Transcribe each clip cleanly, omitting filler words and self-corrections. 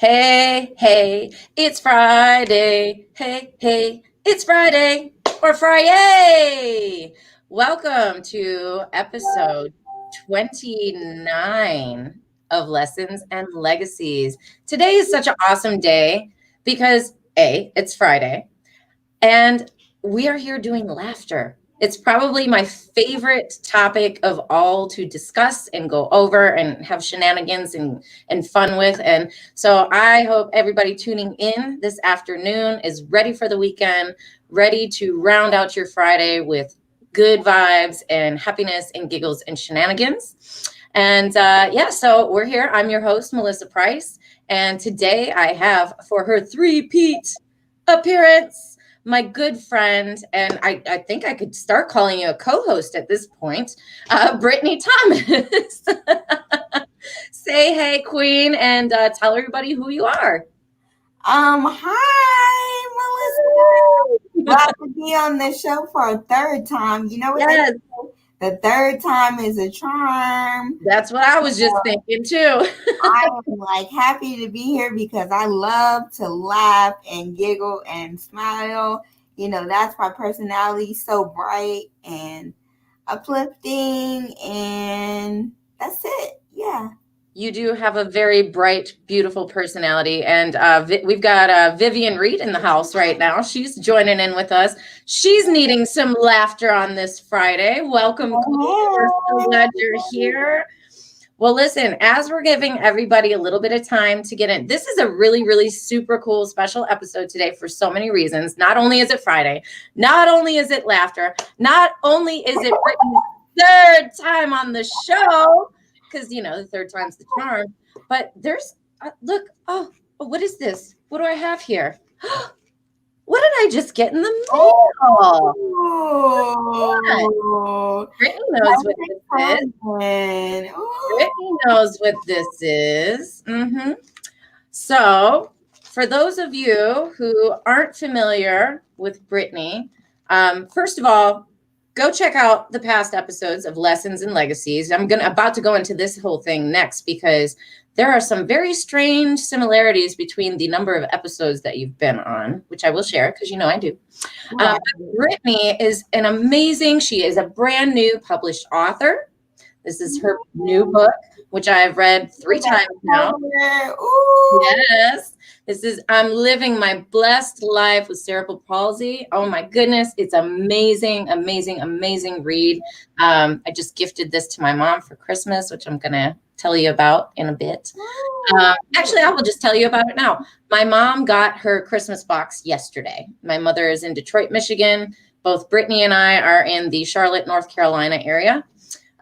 Hey, hey, it's Friday. Hey, hey, it's Friday or Friday. Welcome to episode 29 of Lessons and Legacies. Today is such an awesome day because A, it's Friday, and we are here doing laughter. It's probably my favorite topic of all to discuss and go over and have shenanigans and fun with. And so I hope everybody tuning in this afternoon is ready for the weekend, ready to round out your Friday with good vibes and happiness and giggles and shenanigans. And so we're here. I'm your host, Melissa Price. And today I have for her three-peat appearance my good friend, and I think I could start calling you a co-host at this point, Brittany Thomas. Say hey, Queen, and tell everybody who you are. Hi, Melissa. Glad to be on the show for a third time. You know what they say? The third time is a charm. That's what I was just thinking too. I am happy to be here because I love to laugh and giggle and smile. You know, that's my personality, so bright and uplifting, and that's it. Yeah. You do have a very bright, beautiful personality. And we've got Vivian Reed in the house right now. She's joining in with us. She's needing some laughter on this Friday. Welcome. We're so glad you're here. Well, listen, as we're giving everybody a little bit of time to get in, this is a really, really super cool special episode today for so many reasons. Not only is it Friday, not only is it laughter, not only is it Brittany's third time on the show, because, you know, the third time's the charm. But there's, look, what is this? What do I have here? What did I just get in the mail? Oh, Brittany knows what this is. Brittany knows what this is. Mm-hmm. So, for those of you who aren't familiar with Brittany, first of all, go check out the past episodes of Lessons and Legacies. I'm about to go into this whole thing next because there are some very strange similarities between the number of episodes that you've been on, which I will share because you know I do. Right. Brittany is she is a brand new published author. This is her new book, which I have read 3 times now. Ooh. Yes. This is I'm Living My Blessed Life with Cerebral Palsy. Oh my goodness. It's amazing, amazing, amazing read. I just gifted this to my mom for Christmas, which I'm going to tell you about in a bit. Actually, I will just tell you about it now. My mom got her Christmas box yesterday. My mother is in Detroit, Michigan. Both Brittany and I are in the Charlotte, North Carolina area.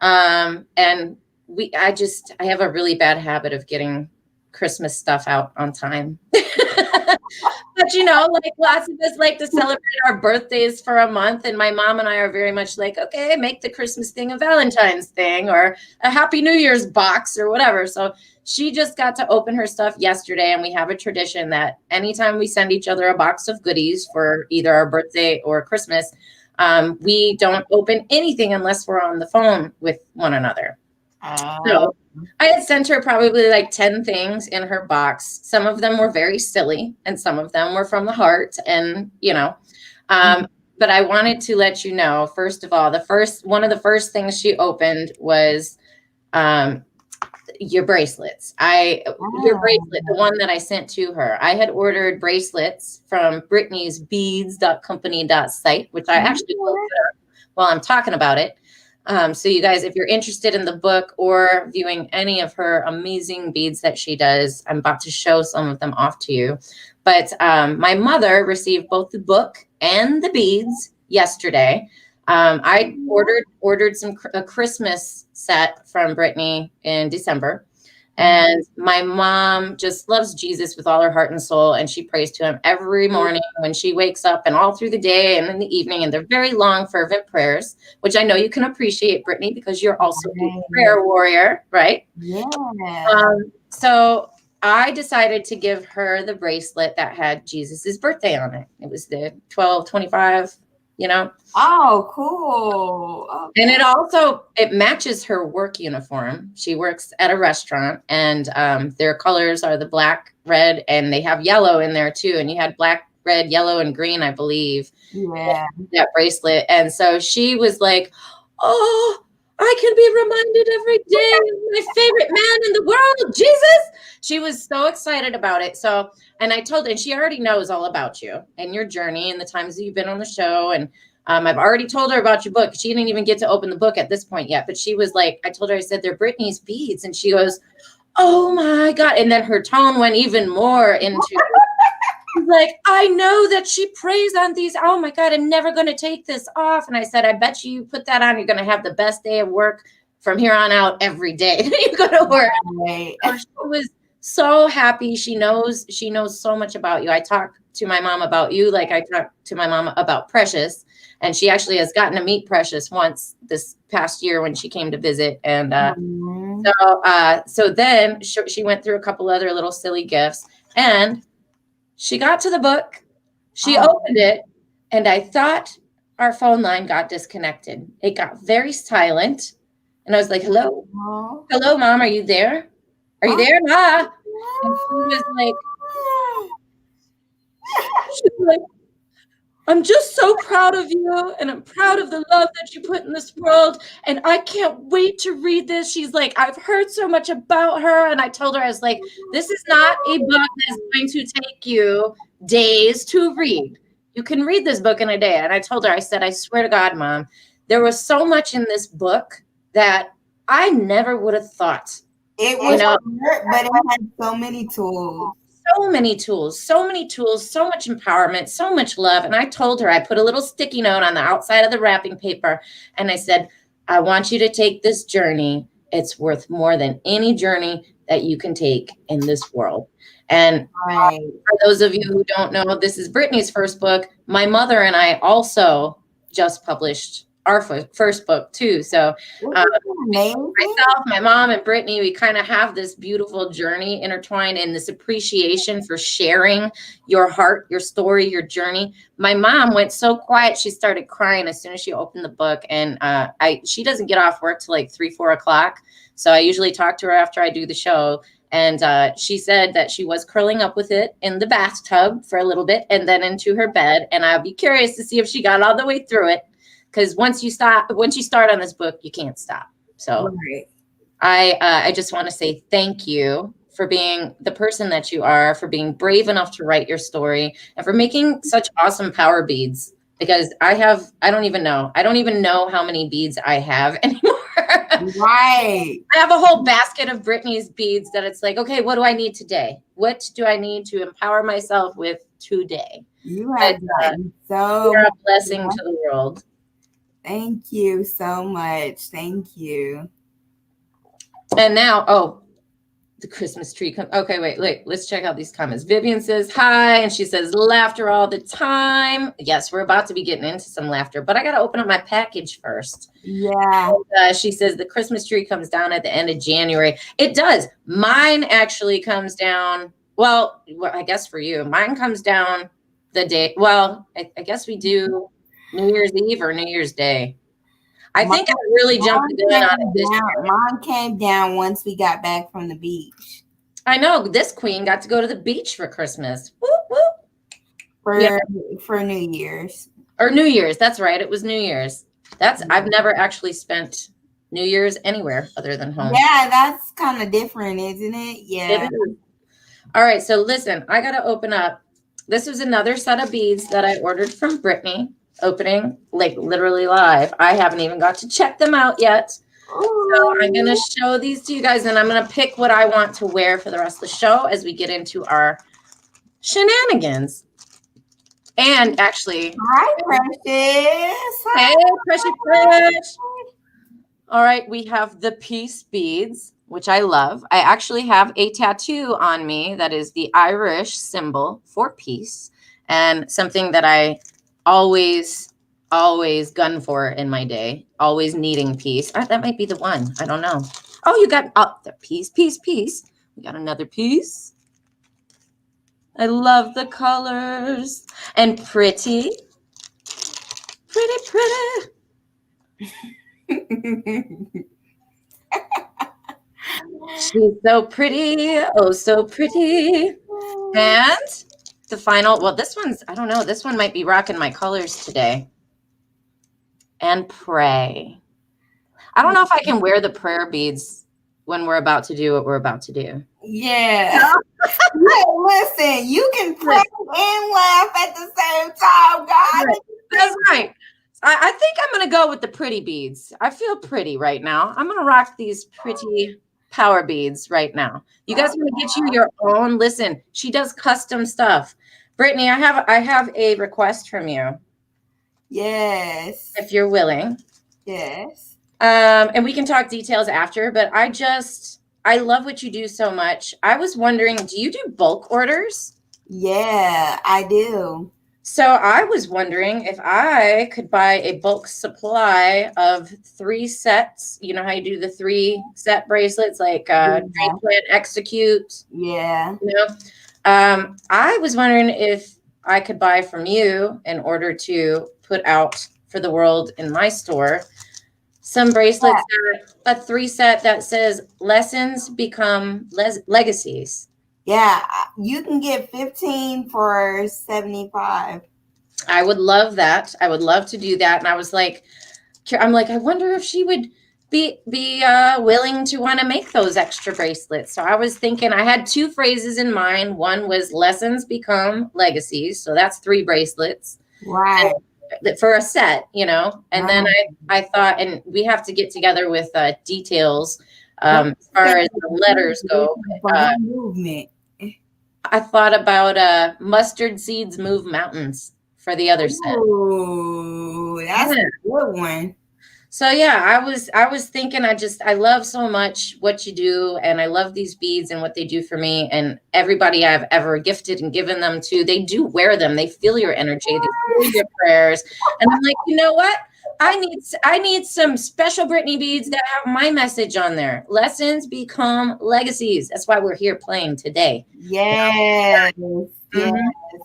And I have a really bad habit of getting Christmas stuff out on time. But you know, like lots of us like to celebrate our birthdays for a month, and my mom and I are very much like, okay, make the Christmas thing a Valentine's thing or a Happy New Year's box or whatever. So she just got to open her stuff yesterday, and we have a tradition that anytime we send each other a box of goodies for either our birthday or Christmas, we don't open anything unless we're on the phone with one another. So I had sent her probably like 10 things in her box. Some of them were very silly and some of them were from the heart. And, you know, but I wanted to let you know, first of all, one of the first things she opened was your bracelets. Your bracelet, the one that I sent to her. I had ordered bracelets from Brittany's beads.company.site, which I actually will put up while I'm talking about it. So you guys, if you're interested in the book or viewing any of her amazing beads that she does, I'm about to show some of them off to you. But my mother received both the book and the beads yesterday. I ordered a Christmas set from Brittany in December. And my mom just loves Jesus with all her heart and soul. And she prays to him every morning when she wakes up and all through the day and in the evening. And they're very long, fervent prayers, which I know you can appreciate, Brittany, because you're also a prayer warrior, right? Yeah. So I decided to give her the bracelet that had Jesus's birthday on it. It was the 12/25 you know? Oh, cool. Okay. And it matches her work uniform. She works at a restaurant, and their colors are the black, red, and they have yellow in there too. And you had black, red, yellow, and green, I believe. Yeah. That bracelet. And so she was like, oh, I can be reminded every day of my favorite man in the world, Jesus. She was so excited about it. So, and I told her, and she already knows all about you and your journey and the times that you've been on the show. And I've already told her about your book. She didn't even get to open the book at this point yet, but she was like, I told her, I said, they're Brittany's beads. And she goes, oh my God. And then her tone went even more into like, I know that she prays on these. Oh my God, I'm never going to take this off. And I said, I bet you put that on, you're going to have the best day of work from here on out every day you go to work. Right. She was so happy. She knows so much about you. I talk to my mom about you like I talk to my mom about Precious. And she actually has gotten to meet Precious once this past year when she came to visit. And so then she went through a couple other little silly gifts. And she got to the book, she opened it, and I thought our phone line got disconnected. It got very silent. And I was like, hello? Hello, Mom, are you there? Are you there, Ma? And she was like, I'm just so proud of you, and I'm proud of the love that you put in this world, and I can't wait to read this. She's like, I've heard so much about her, and I told her, I was like, this is not a book that's going to take you days to read. You can read this book in a day. And I told her, I said, I swear to God, Mom, there was so much in this book that I never would have thought. It was hard, but it had so many tools. So many tools, so much empowerment, so much love. And I told her, I put a little sticky note on the outside of the wrapping paper. And I said, I want you to take this journey. It's worth more than any journey that you can take in this world. And for those of you who don't know, this is Brittany's first book. My mother and I also just published our first book too. So myself, my mom, and Brittany, we kind of have this beautiful journey intertwined in this appreciation for sharing your heart, your story, your journey. My mom went so quiet, she started crying as soon as she opened the book. And she doesn't get off work till like 3, 4 o'clock. So I usually talk to her after I do the show. And she said that she was curling up with it in the bathtub for a little bit and then into her bed. And I'll be curious to see if she got all the way through it. Because once you start on this book, you can't stop. So I just want to say thank you for being the person that you are, for being brave enough to write your story, and for making such awesome power beads. Because I don't even know how many beads I have anymore. Right. I have a whole basket of Brittany's beads that it's like, okay, what do I need today? What do I need to empower myself with today? You have done so. You're a blessing to the world. Thank you so much. Thank you. And now, the Christmas tree. Okay, wait. Let's check out these comments. Vivian says hi, and she says laughter all the time. Yes, we're about to be getting into some laughter, but I got to open up my package first. Yeah. And, she says the Christmas tree comes down at the end of January. It does. Mine actually comes down. Well, I guess for you, mine comes down the day. Well, I guess we do New Year's Eve or New Year's Day. I think I really jumped the gun on it this year. Mine came down once we got back from the beach. I know. This queen got to go to the beach for Christmas. Whoop, whoop. For New Year's. Or New Year's. That's right. It was New Year's. I've never actually spent New Year's anywhere other than home. Yeah, that's kind of different, isn't it? Yeah. It is. All right. So listen, I got to open up. This was another set of beads that I ordered from Brittany. Opening like literally live. I haven't even got to check them out yet. So I'm going to show these to you guys, and I'm going to pick what I want to wear for the rest of the show as we get into our shenanigans. And actually, hi, Precious. Hey, Precious. All right, we have the peace beads, which I love. I actually have a tattoo on me that is the Irish symbol for peace, and something that I always gun for in my day, always needing peace. That might be the one. I don't know. Oh, you got the peace. We got another piece. I love the colors. And pretty. Pretty. She's so pretty. Oh, so pretty. And the final, well, this one's, I don't know. This one might be rocking my colors today. And pray. I don't know if I can wear the prayer beads when we're about to do what we're about to do. Yeah. Listen, you can pray and laugh at the same time, guys. That's right. I think I'm going to go with the pretty beads. I feel pretty right now. I'm going to rock these pretty power beads right now. You guys want to get you your own? Listen, she does custom stuff. Brittany, I have a request from you. Yes. If you're willing. Yes. And we can talk details after, but I love what you do so much. I was wondering, do you do bulk orders? Yeah, I do. So I was wondering if I could buy a bulk supply of 3 sets. You know how you do the 3 set bracelets, like Dream Plan, Execute. Yeah. You know, I was wondering if I could buy from you in order to put out for the world in my store some bracelets, a 3 set that says lessons become legacies. Yeah, you can get 15 for 75. I would love that. I would love to do that. And I was like, I wonder if she would be willing to want to make those extra bracelets. So I was thinking, I had 2 phrases in mind. One was lessons become legacies. So that's 3 bracelets. Right. For a set, you know. And then I thought, and we have to get together with details as far as the letters go. Movement. I thought about mustard seeds move mountains for the other set. Ooh, that's a good one. So yeah, I was thinking, I love so much what you do, and I love these beads and what they do for me, and everybody I've ever gifted and given them to, they do wear them. They feel your energy, they feel your prayers. And I'm like, you know what? I need some special Brittany beads that have my message on there. Lessons become legacies. That's why we're here playing today. Yes. Yes.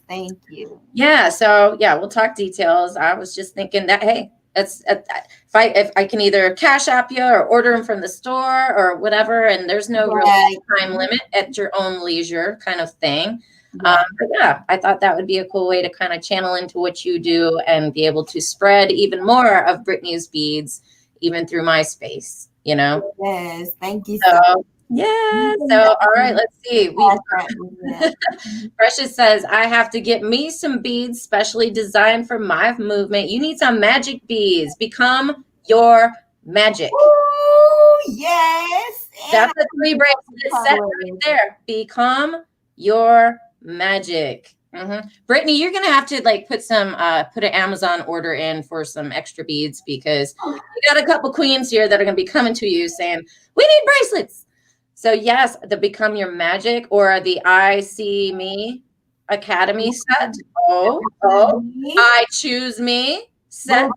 Thank you. Yeah. So yeah, we'll talk details. I was just thinking that, hey, if I can either cash app you or order them from the store or whatever, and there's no real time limit, at your own leisure kind of thing. But yeah, I thought that would be a cool way to kind of channel into what you do and be able to spread even more of Brittany's beads, even through my space, you know? Yes. Thank you. Yeah. So, all right, let's see. Precious says, I have to get me some beads specially designed for my movement. You need some magic beads. Become your magic. Ooh, yes. That's a 3 bracelet set right there. Become your magic. Brittany, you're gonna have to put an Amazon order in for some extra beads, because you got a couple queens here that are gonna be coming to you saying, we need bracelets. So yes, the Become Your Magic or the I See Me Academy set. I Choose Me set.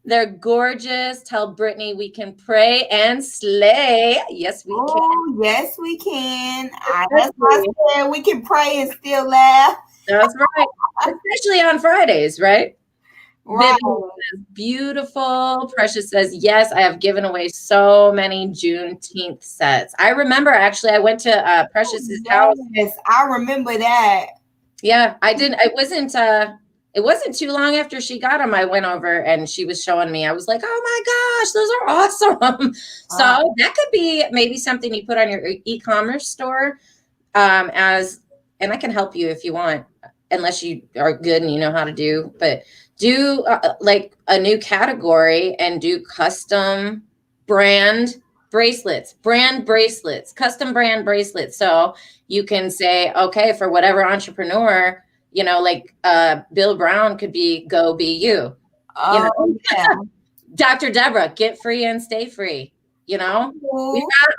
They're gorgeous. Tell Brittany we can pray and slay. Yes, we can. Yes, we can. That's why I said we can pray and still laugh. That's right. Especially on Fridays, right? Right. Vivian says, beautiful. Precious says, yes, I have given away so many Juneteenth sets. I remember, actually, I went to Precious's house. Yes, I remember that. Yeah, I didn't. It wasn't too long after she got them. I went over and she was showing me. I was like, oh my gosh, those are awesome. So that could be maybe something you put on your e-commerce store and I can help you if you want, unless you are good and you know how to do, but do like a new category and do custom brand bracelets, custom brand bracelets. So you can say, okay, for whatever entrepreneur, you know, like Bill Brown could be Go Be You. You know? Yeah. Dr. Deborah, get free and stay free. You know,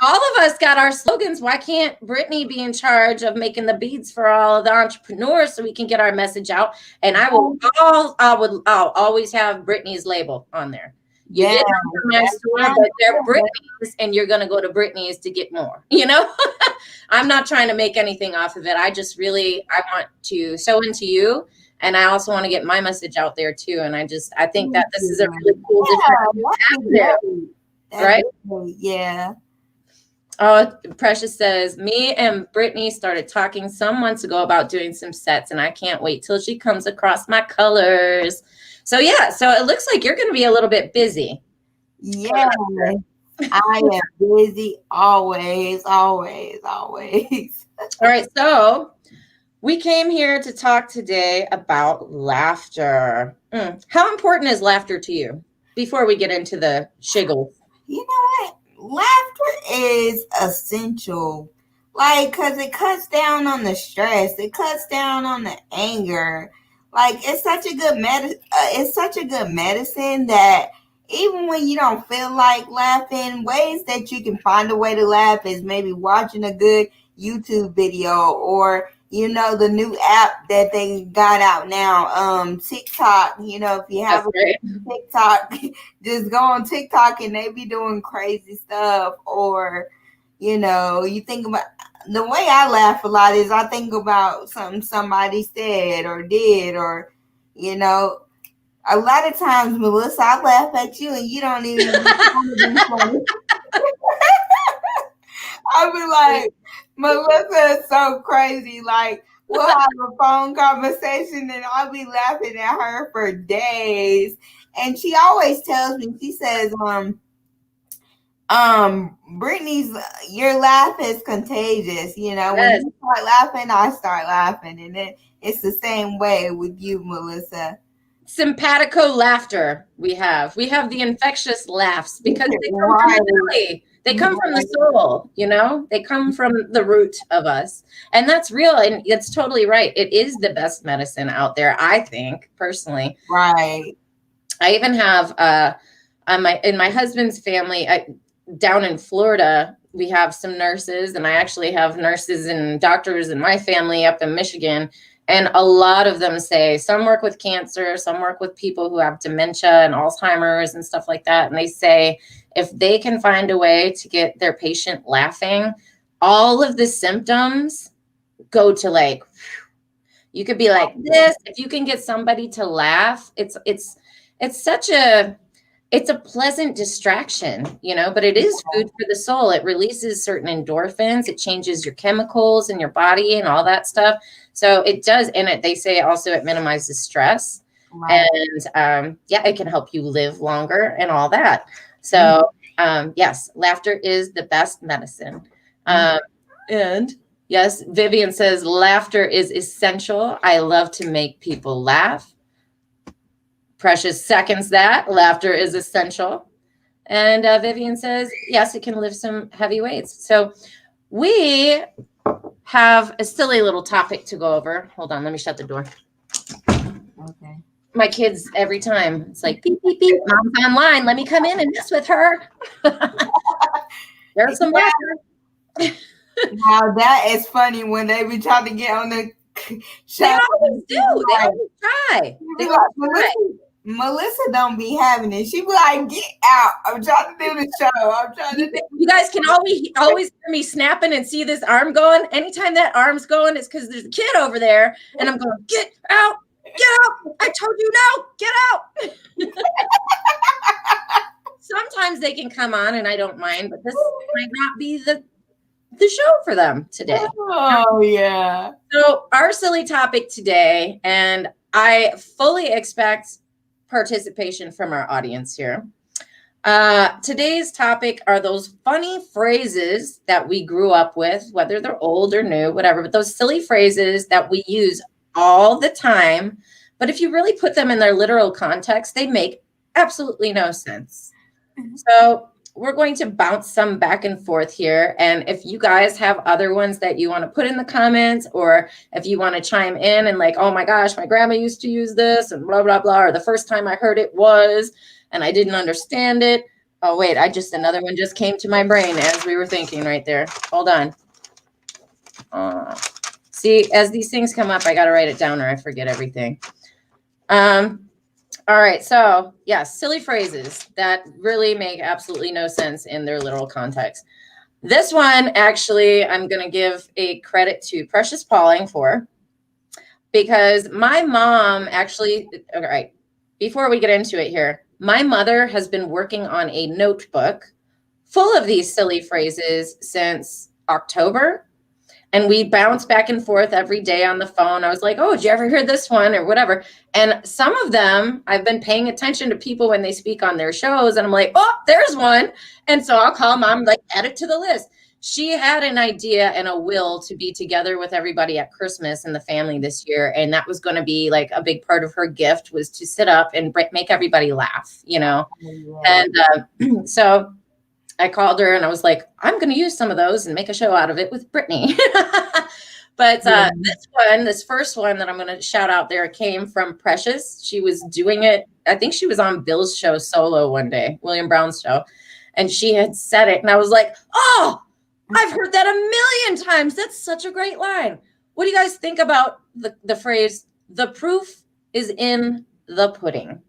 all of us got our slogans. Why can't Brittany be in charge of making the beads for all of the entrepreneurs so we can get our message out? And I'll always have Brittany's label on there. You get them from my store, but they're Brittany's, and you're going to go to Brittany's to get more, you know? I'm not trying to make anything off of it. I want to sow into you. And I also want to get my message out there too. And I think that this is a really cool different right? Yeah. Oh, Precious says, me and Brittany started talking some months ago about doing some sets, and I can't wait till she comes across my colors. So yeah, so it looks like you're going to be a little bit busy. Yeah, I am busy always. All right, so we came here to talk today about laughter. How important is laughter to you? Before we get into the shiggles. You know what? Laughter is essential. Like, because it cuts down on the stress. It cuts down on the anger. Like, it's such a good medicine that even when you don't feel like laughing, ways that you can find a way to laugh is maybe watching a good YouTube video, or the new app that they got out now, TikTok. If you have TikTok, just go on TikTok and they be doing crazy stuff. Or you think about, the way I laugh a lot is I think about something somebody said or did, or a lot of times, Melissa, I laugh at you and you don't even I'll be like, Melissa is so crazy. Like, we'll have a phone conversation and I'll be laughing at her for days. And she always tells me, she says, Brittany's, your laugh is contagious. When you start laughing, I start laughing. And then it's the same way with you, Melissa. Simpatico laughter we have the infectious laughs because they come from the belly. They come from the soul, they come from the root of us. And that's real. And it's totally right. It is the best medicine out there, I think, personally. Right. I even have in my husband's family down in Florida, we have some nurses, and I actually have nurses and doctors in my family up in Michigan. And a lot of them say some work with cancer, some work with people who have dementia and Alzheimer's and stuff like that. And they say if they can find a way to get their patient laughing, all of the symptoms go to like, you could be like this. If you can get somebody to laugh, it's a pleasant distraction, but it is food for the soul. It releases certain endorphins. It changes your chemicals in your body and all that stuff. So it does. And they say also it minimizes stress. Right. And it can help you live longer and all that. So yes, laughter is the best medicine. And yes, Vivian says laughter is essential. I love to make people laugh. Precious seconds that. Laughter is essential. And Vivian says, yes, it can lift some heavy weights. So we have a silly little topic to go over. Hold on, let me shut the door. Okay. My kids, every time, it's like, beep, beep, beep. Mom's online. Let me come in and mess with her. There's some laughter. Now that is funny when they be trying to get on the show. They always do. They always try. They always try. Melissa don't be having it. She be like, get out. I'm trying to do the show. You guys can always hear me snapping and see this arm going. Anytime that arm's going, it's because there's a kid over there. And I'm going, get out. Get out. I told you no. Get out. Sometimes they can come on and I don't mind, but this might not be the show for them today. Oh, yeah. So our silly topic today, and I fully expect participation from our audience here. Today's topic are those funny phrases that we grew up with, whether they're old or new, whatever, but those silly phrases that we use all the time. But if you really put them in their literal context, they make absolutely no sense. So we're going to bounce some back and forth here. And if you guys have other ones that you want to put in the comments, or if you want to chime in and like, oh my gosh, my grandma used to use this and blah, blah, blah, or the first time I heard it was, and I didn't understand it. Oh, wait, another one just came to my brain as we were thinking right there. Hold on. See, as these things come up, I got to write it down or I forget everything. All right. So, silly phrases that really make absolutely no sense in their literal context. This one, actually, I'm going to give a credit to Precious Pauling for, because my mom actually, all right, before we get into it here, my mother has been working on a notebook full of these silly phrases since October. And we bounce back and forth every day on the phone. I was like, oh, did you ever hear this one or whatever? And some of them, I've been paying attention to people when they speak on their shows. And I'm like, oh, there's one. And so I'll call mom, like, add it to the list. She had an idea and a will to be together with everybody at Christmas and the family this year. And that was going to be like a big part of her gift, was to sit up and make everybody laugh, you know? Yeah. And so I called her and I was like, I'm going to use some of those and make a show out of it with Brittany. But this first one that I'm going to shout out there came from Precious. She was doing it. I think she was on Bill's show solo one day, William Brown's show. And she had said it. And I was like, oh, I've heard that a million times. That's such a great line. What do you guys think about the phrase, the proof is in the pudding?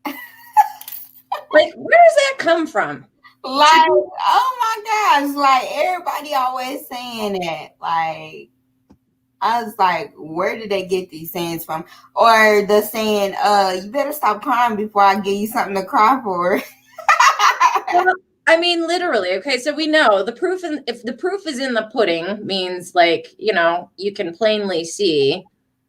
Like, where does that come from? Like, oh my gosh, like everybody always saying that. Like, I was like, where did they get these sayings from? Or the saying, you better stop crying before I give you something to cry for. Well, I mean, literally. Okay, so we know the proof, if the proof is in the pudding, means, like, you know, you can plainly see.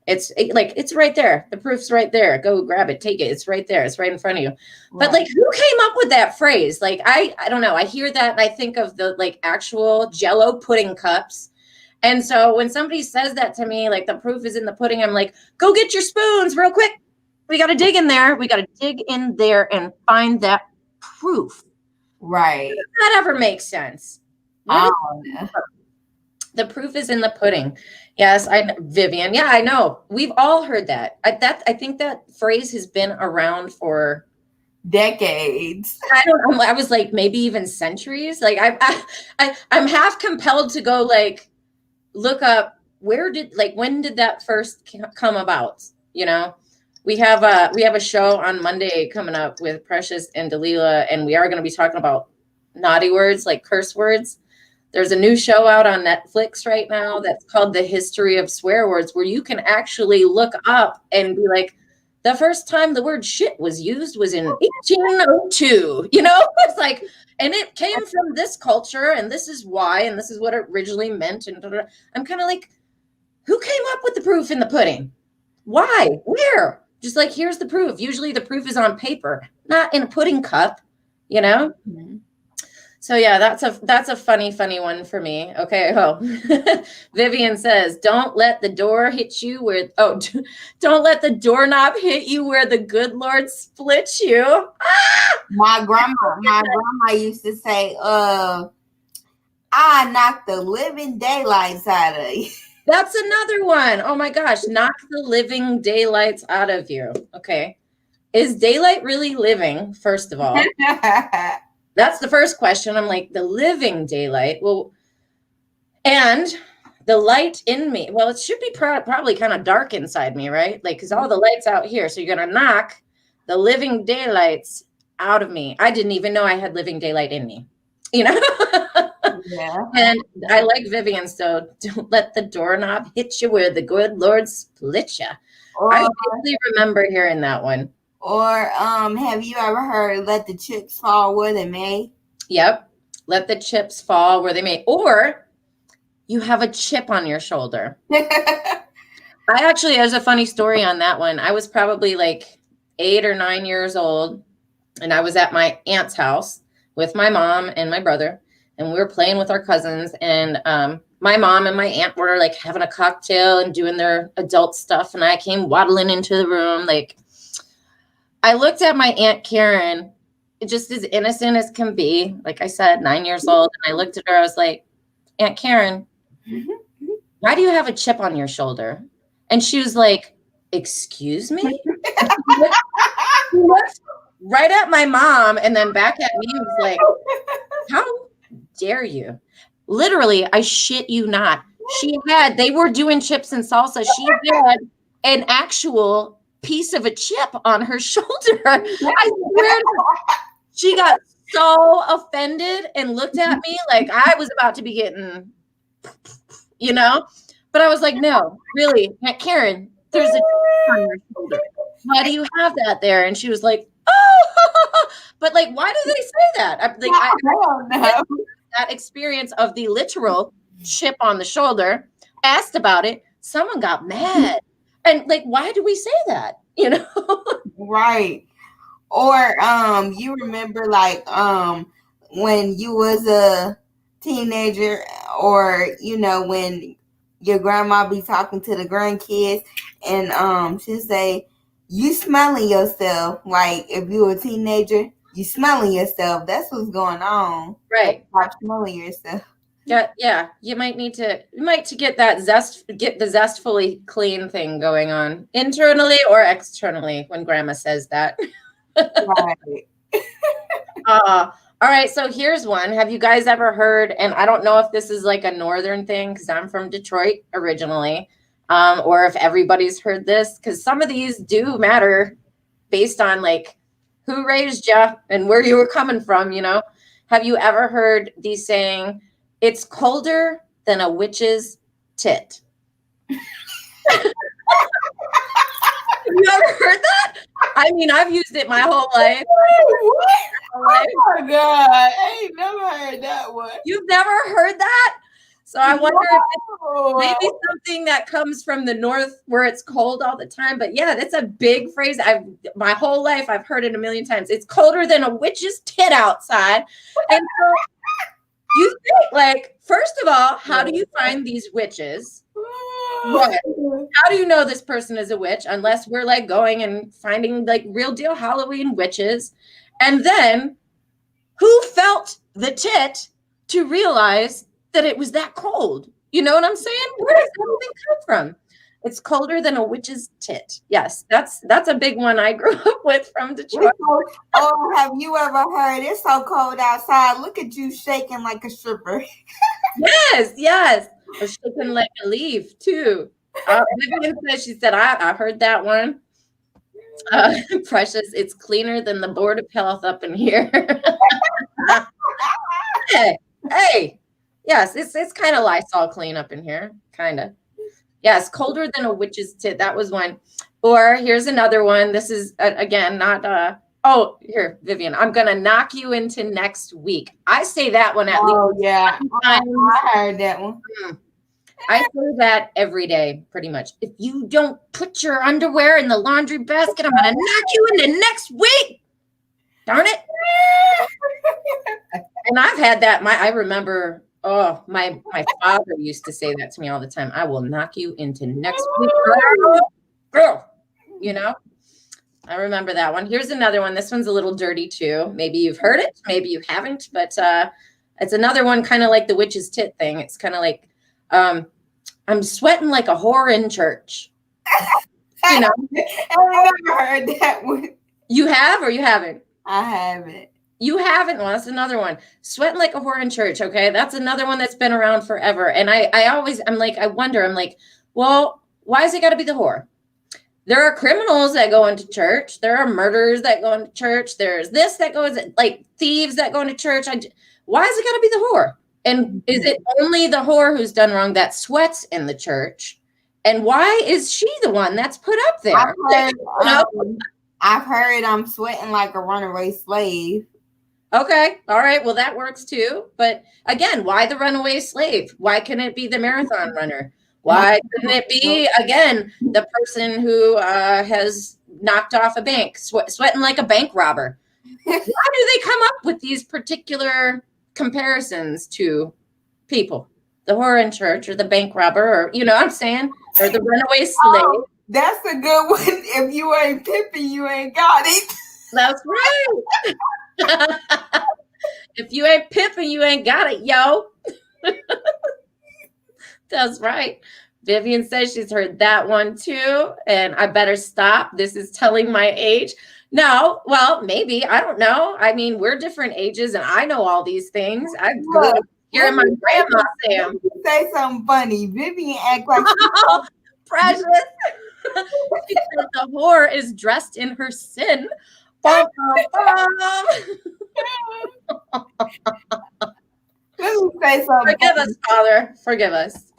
It's like, it's right there. The proof's right there. Go grab it, take it. It's right there. It's right in front of you. Right. But like, who came up with that phrase? Like, I don't know. I hear that and I think of the like actual Jell-O pudding cups. And so when somebody says that to me, like, the proof is in the pudding, I'm like, go get your spoons real quick. We got to dig in there. We got to dig in there and find that proof. Right. Does that ever make sense? The proof is in the pudding. Yes, Vivian. Yeah, I know. We've all heard that. I think that phrase has been around for decades. I don't know. I was like, maybe even centuries. Like, I'm half compelled to go like look up when did that first come about? You know, we have a show on Monday coming up with Precious and Delilah, and we are going to be talking about naughty words, like curse words. There's a new show out on Netflix right now that's called The History of Swear Words, where you can actually look up and be like, the first time the word shit was used was in 1802. You know, it's like, and it came from this culture, and this is why, and this is what it originally meant. And I'm kind of like, who came up with the proof in the pudding? Why? Where? Just like, here's the proof. Usually the proof is on paper, not in a pudding cup, you know? Mm-hmm. So yeah, that's a funny one for me. Okay. Oh, Vivian says, don't let the door hit you don't let the doorknob hit you where the good Lord splits you. Ah! My grandma used to say, I knocked the living daylights out of you. That's another one. Oh my gosh. Knock the living daylights out of you. Okay. Is daylight really living, first of all? That's the first question. I'm like, the living daylight. Well, and the light in me. Well, it should be probably kind of dark inside me, right? Like, because all the light's out here. So you're going to knock the living daylights out of me. I didn't even know I had living daylight in me, you know? Yeah. And I like Vivian, so don't let the doorknob hit you where the good Lord split you. I really remember hearing that one. Or have you ever heard let the chips fall where they may? Yep. Let the chips fall where they may. Or you have a chip on your shoulder. There's a funny story on that one. I was probably like 8 or 9 years old, and I was at my aunt's house with my mom and my brother, and we were playing with our cousins, and my mom and my aunt were like having a cocktail and doing their adult stuff, and I came waddling into the room. Like, I looked at my Aunt Karen, just as innocent as can be. Like I said, 9 years old. And I looked at her. I was like, Aunt Karen, why do you have a chip on your shoulder? And she was like, excuse me? She looked right at my mom and then back at me and was like, how dare you? Literally, I shit you not. They were doing chips and salsa. She had an actual piece of a chip on her shoulder. I swear, she got so offended and looked at me like I was about to be getting, but I was like, no, really, Karen, there's a chip on your shoulder. Why do you have that there? And she was like, oh, but like, why do they say that? I don't know. That experience of the literal chip on the shoulder, asked about it, someone got mad. And like, why do we say that? Right. Or you remember like when you was a teenager, or when your grandma be talking to the grandkids and she'll say, you smelling yourself. Like if you were a teenager, you smelling yourself. That's what's going on. Right. Stop smelling yourself. Yeah. You might to get the zestfully clean thing going on internally or externally when grandma says that. Right. All right. So here's one. Have you guys ever heard, and I don't know if this is like a northern thing because I'm from Detroit originally, or if everybody's heard this, because some of these do matter based on like who raised you and where you were coming from, Have you ever heard the saying, it's colder than a witch's tit? Have you ever heard that? I mean, I've used it my whole life. What? Oh my God. I ain't never heard that one. You've never heard that? So I wonder if it's maybe something that comes from the north where it's cold all the time. But yeah, that's a big phrase. My whole life I've heard it a million times. It's colder than a witch's tit outside. And so you think, like, first of all, how do you find these witches? What? How do you know this person is a witch unless we're like going and finding like real deal Halloween witches? And then who felt the tit to realize that it was that cold? You know what I'm saying? Where does everything come from? It's colder than a witch's tit. Yes, that's a big one I grew up with from Detroit. Oh, have you ever heard it's so cold outside? Look at you shaking like a stripper. Yes. Or shaking like a leaf too. Vivian said, she said, I heard that one. Precious, it's cleaner than the Board of Health up in here. Hey. Yes, it's kind of Lysol clean up in here. Kind of. Yes, colder than a witch's tit. That was one. Or here's another one. This is, again, not... here, Vivian, I'm going to knock you into next week. I say that one at least. Oh, yeah. I heard that one. I say that every day, pretty much. If you don't put your underwear in the laundry basket, I'm going to knock you into next week. Darn it. And I've had that. I remember... Oh, my father used to say that to me all the time. I will knock you into next week, girl. I remember that one. Here's another one. This one's a little dirty too. Maybe you've heard it, maybe you haven't, but it's another one kind of like the witch's tit thing. It's kind of like, I'm sweating like a whore in church. I've never heard that one. You have or you haven't? I haven't. You haven't? Well, that's another one. Sweating like a whore in church, okay? That's another one that's been around forever. And I wonder, well, why has it got to be the whore? There are criminals that go into church. There are murderers that go into church. There's this that goes, like thieves that go into church. Why has it got to be the whore? And is it only the whore who's done wrong that sweats in the church? And why is she the one that's put up there? I've heard I'm sweating like a runaway slave. Okay. All right. Well, that works too. But again, why the runaway slave? Why couldn't it be the marathon runner? Why couldn't it be, again, the person who has knocked off a bank, sweating like a bank robber? Why do they come up with these particular comparisons to people? The whore in church or the bank robber, or, you know what I'm saying? Or the runaway slave. Oh, that's a good one. If you ain't pimping, you ain't got it. That's right. If you ain't pimping, you ain't got it, yo. That's right. Vivian says she's heard that one too, and I better stop. This is telling my age. No, well, maybe. I don't know. I mean, we're different ages, and I know all these things. I grew up hearing my grandma say them. Say something funny. Vivian act like Precious. She said the whore is dressed in her sin. Bum, bum, bum. Let me say something. Forgive us, Father. Forgive us.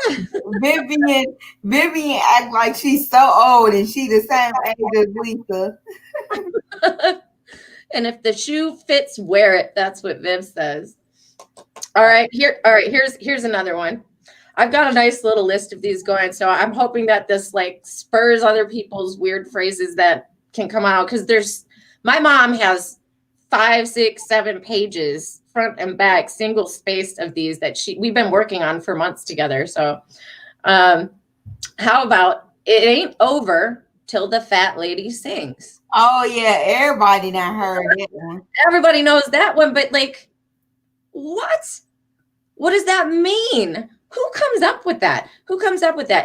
Vivian act like she's so old and she the same age as Lisa. And if the shoe fits, wear it. That's what Viv says. All right, here's another one. I've got a nice little list of these going, so I'm hoping that this like spurs other people's weird phrases that can come out, because my mom has 5, 6, 7 pages front and back, single spaced of these that we've been working on for months together. So how about it ain't over till the fat lady sings? Oh yeah, everybody done heard that one. Everybody knows that one, but like, what does that mean? Who comes up with that?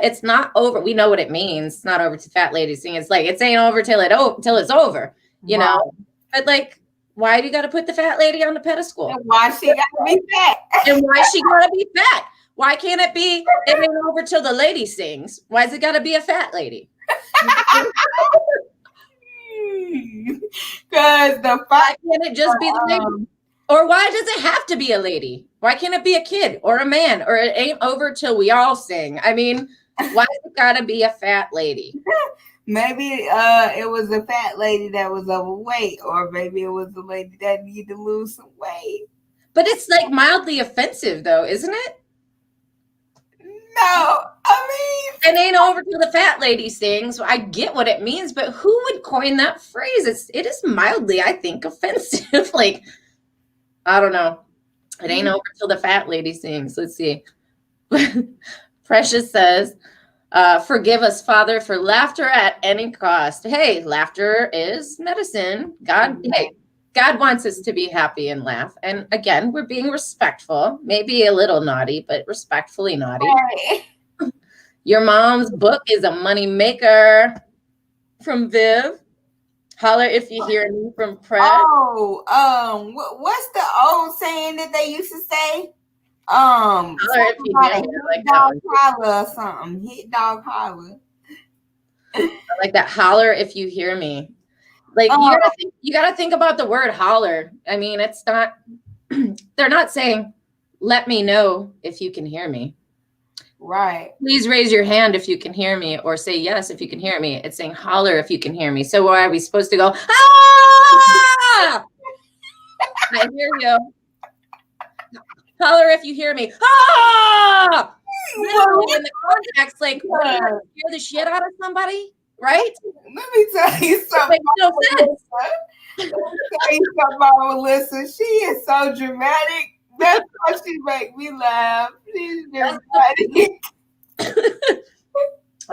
It's not over. We know what it means. It's not over to fat lady sing. It's like, it ain't over till it's over, you know? But like, why do you got to put the fat lady on the pedestal? And why she got to be fat? And why she got to be fat? Why can't it be, it ain't over till the lady sings? Why's it got to be a fat lady? Because why can't it just be the lady? Or why does it have to be a lady? Why can't it be a kid or a man? Or it ain't over till we all sing? I mean, why does it gotta be a fat lady? Maybe it was a fat lady that was overweight, or maybe it was the lady that needed to lose some weight. But it's like mildly offensive though, isn't it? No, I mean, it ain't over till the fat lady sings. I get what it means, but who would coin that phrase? It is mildly, I think, offensive. Like, I don't know. It ain't over till the fat lady sings. Let's see. Precious says, forgive us, Father, for laughter at any cost. Hey, laughter is medicine. God wants us to be happy and laugh. And again, we're being respectful, maybe a little naughty, but respectfully naughty. Right. Your mom's book is a money maker, from Viv. Holler if you hear me, from Pret. What's the old saying that they used to say? Holler if you hear me. Hit dog holler or something. Hit dog holler. I like that. Holler if you hear me. Like, you gotta think about the word holler. I mean, it's not, they're not saying, let me know if you can hear me. Right. Please raise your hand if you can hear me, or say yes if you can hear me. It's saying holler if you can hear me. So why are we supposed to go, ah! I hear you. Holler if you hear me. Ah! In the context, like, hear the shit out of somebody, right? Let me tell you something. No sense. Let me tell you something about Melissa. She is so dramatic. That's why she make me laugh. She's dramatic.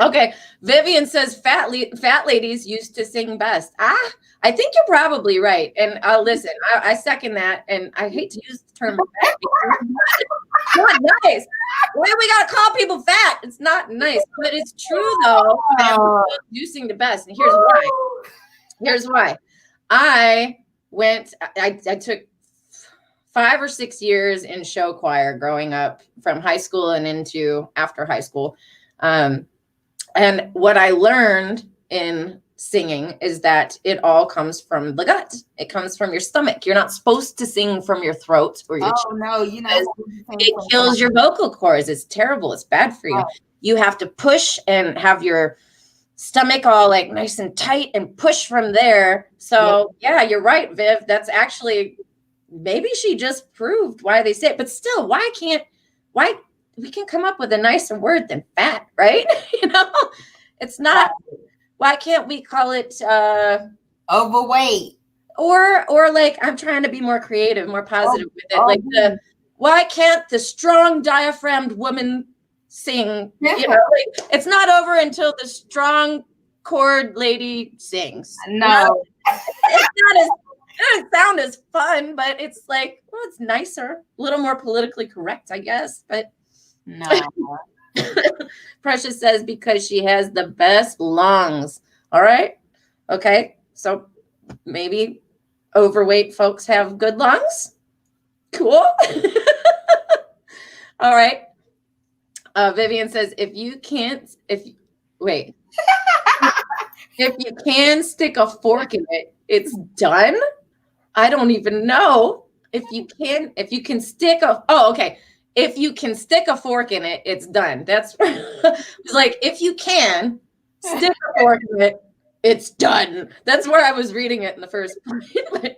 Okay, Vivian says fat ladies used to sing best. I think you're probably right, and listen. I second that, and I hate to use the term fat. It's not nice. Why do we gotta call people fat? It's not nice, but it's true though. You sing the best, and here's why. Here's why. I took 5 or 6 years in show choir growing up, from high school and into after high school. And what I learned in singing is that it all comes from the gut. It comes from your stomach. You're not supposed to sing from your throat or your chest. No, you know, it kills your vocal cords. It's terrible. It's bad for you. Oh. You have to push and have your stomach all like nice and tight and push from there. So yeah, you're right, Viv. That's actually, maybe she just proved why they say it, but still, why we can come up with a nicer word than fat, right? You know, it's not, why can't we call it overweight? Or like, I'm trying to be more creative, more positive with it. Like why can't the strong diaphragmed woman sing? Yeah. You know, like, it's not over until the strong chord lady sings. No. You know? It doesn't sound as fun, but it's like, well, it's nicer, a little more politically correct, I guess, but no. Precious says because she has the best lungs. All right. Okay. So maybe overweight folks have good lungs. Cool. All right. Vivian says, wait. If you can stick a fork in it, it's done. I don't even know if you can stick a, okay. If you can stick a fork in it, it's done. That's it's like, if you can stick a fork in it, it's done. That's where I was reading it in the first point.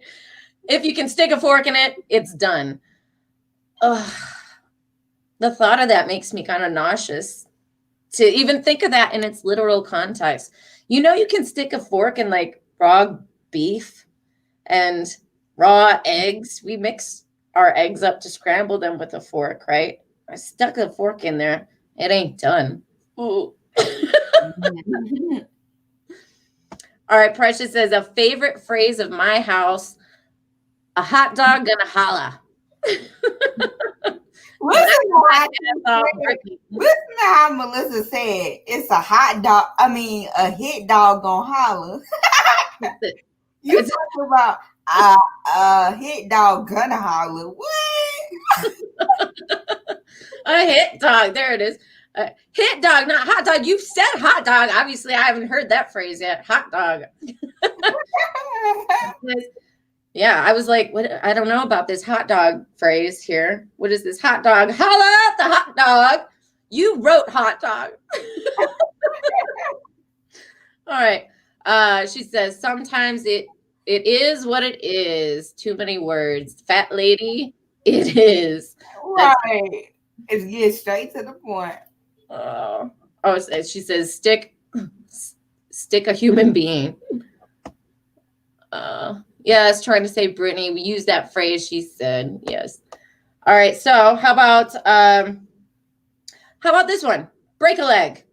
If you can stick a fork in it, it's done. Ugh. The thought of that makes me kind of nauseous to even think of that in its literal context. You can stick a fork in like raw beef and raw eggs. We mix our eggs up to scramble them with a fork, right? I stuck a fork in there. It ain't done. Ooh. All right, Precious says, a favorite phrase of my house, a hot dog gonna holla. Listen to how Melissa said, it's a hot dog. I mean, a hit dog gonna holler. You talking about a hit dog gonna holler? What? A hit dog. There it is. Hit dog, not hot dog. You said hot dog. Obviously, I haven't heard that phrase yet. Hot dog. Yeah, I was like, what? I don't know about this hot dog phrase here. What is this hot dog? Holla at the hot dog. You wrote hot dog. All right. She says, sometimes it is what it is. Too many words. Fat lady, it is. Right. It's get straight to the point. Oh, she says, stick a human being. Yes, trying to say Brittany. We use that phrase. She said, yes. All right. So how about this one? Break a leg.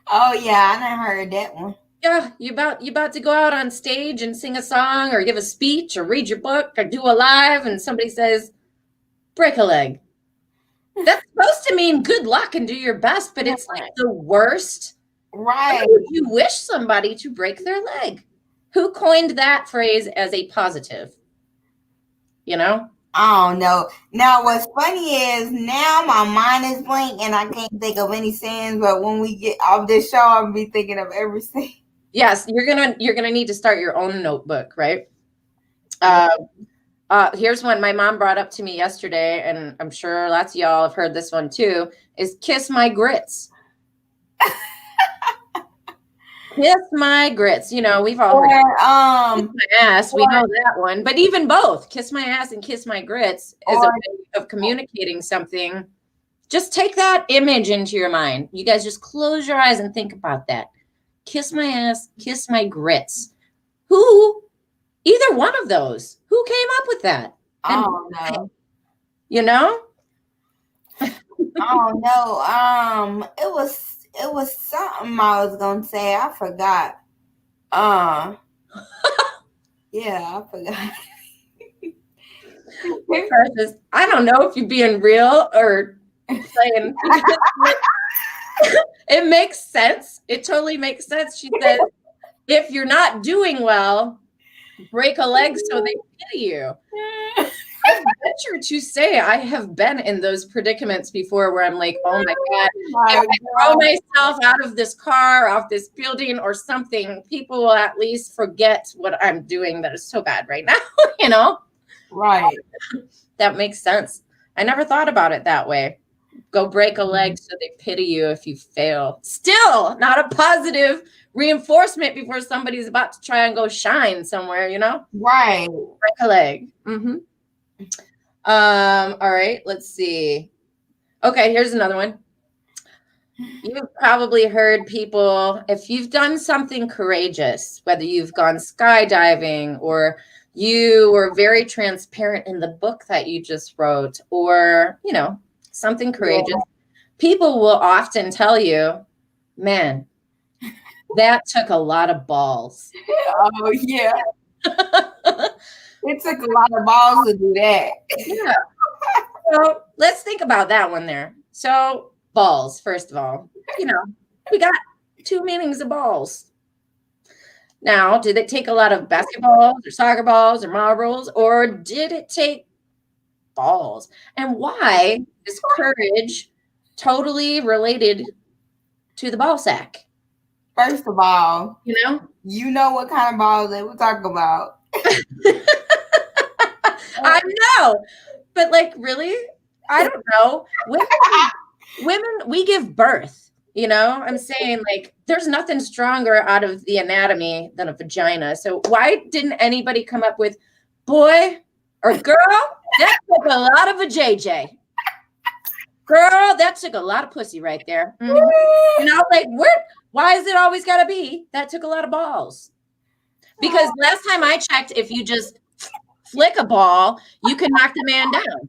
Oh yeah, I never heard that one. Yeah, you about to go out on stage and sing a song or give a speech or read your book or do a live, and somebody says, break a leg. That's supposed to mean good luck and do your best, but it's like the worst. Right. Why would you wish somebody to break their leg? Who coined that phrase as a positive? I don't know. Now, what's funny is now my mind is blank and I can't think of any sayings. But when we get off this show, I'll be thinking of every saying. Yes, you're gonna need to start your own notebook, right? Here's one my mom brought up to me yesterday, and I'm sure lots of y'all have heard this one too. Is kiss my grits. Kiss my grits. We've all heard kiss my ass. We know that one. But even both, kiss my ass and kiss my grits, is a way of communicating something. Just take that image into your mind. You guys just close your eyes and think about that. Kiss my ass, kiss my grits. Either one of those. Who came up with that? Oh no. Oh no. It was something I was gonna say. I forgot. Yeah, I forgot. I don't know if you're being real or saying. It makes sense. It totally makes sense. She said, if you're not doing well, break a leg so they pity you. I venture to say I have been in those predicaments before where I'm like, oh my God, if I throw myself out of this car, off this building or something, people will at least forget what I'm doing that is so bad right now, Right. That makes sense. I never thought about it that way. Go break a leg so they pity you if you fail. Still not a positive reinforcement before somebody's about to try and go shine somewhere, Right. Break a leg. Mm-hmm. All right, let's see. Okay, here's another one. You've probably heard people, if you've done something courageous, whether you've gone skydiving or you were very transparent in the book that you just wrote, or, something courageous, people will often tell you, man, that took a lot of balls. Oh, yeah. It took a lot of balls to do that. Yeah. So let's think about that one there. So balls, first of all, we got two meanings of balls. Now, did it take a lot of basketballs or soccer balls or marbles, or did it take balls? And why is courage totally related to the ball sack? First of all, you know what kind of balls they were talking about. I know, but like, really, I don't know. Women, we give birth. I'm saying, like, there's nothing stronger out of the anatomy than a vagina. So why didn't anybody come up with boy or girl? That took a lot of a JJ. Girl, that took a lot of pussy right there. Mm-hmm. Like, why is it always got to be that took a lot of balls? Because last time I checked, if you just flick a ball, you can knock the man down.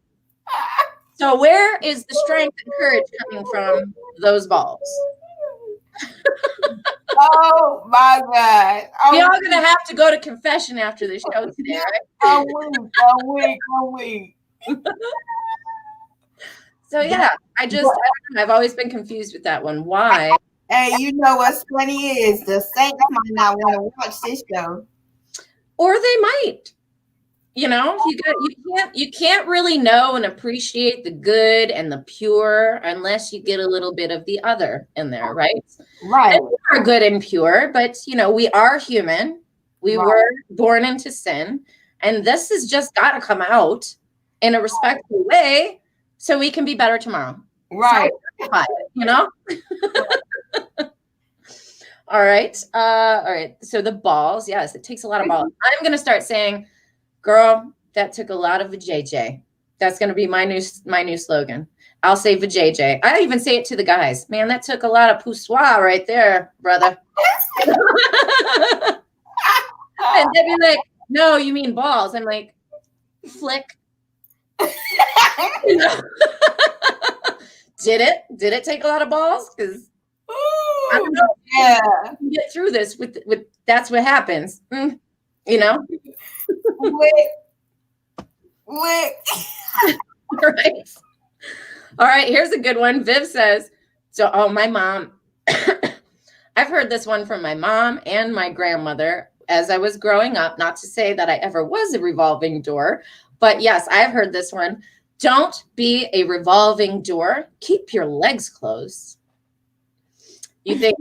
So where is the strength and courage coming from those balls? Oh my God. We're all going to have to go to confession after the show today, right? I'm weak. So yeah, I've always been confused with that one. Why? Hey, you know what's funny is the Saints might not want to watch this show. Or they might. You can't really know and appreciate the good and the pure unless you get a little bit of the other in there, right? Right. And we are good and pure, but we are human. We were born into sin, and this has just got to come out in a respectful way so we can be better tomorrow. Right. All right. All right. So the balls, yes, it takes a lot of balls. I'm going to start saying, girl, that took a lot of a JJ. That's going to be my new slogan. I'll say vajayjay. I even say it to the guys. Man, that took a lot of poussoir right there, brother. And they'd be like, no, you mean balls. I'm like, flick. Did it take a lot of balls? Because I don't know. Yeah. You can get through this with that's what happens. Lick. Right. All right, here's a good one. Viv says, my mom, I've heard this one from my mom and my grandmother as I was growing up, not to say that I ever was a revolving door, but yes, I've heard this one. Don't be a revolving door. Keep your legs closed. You think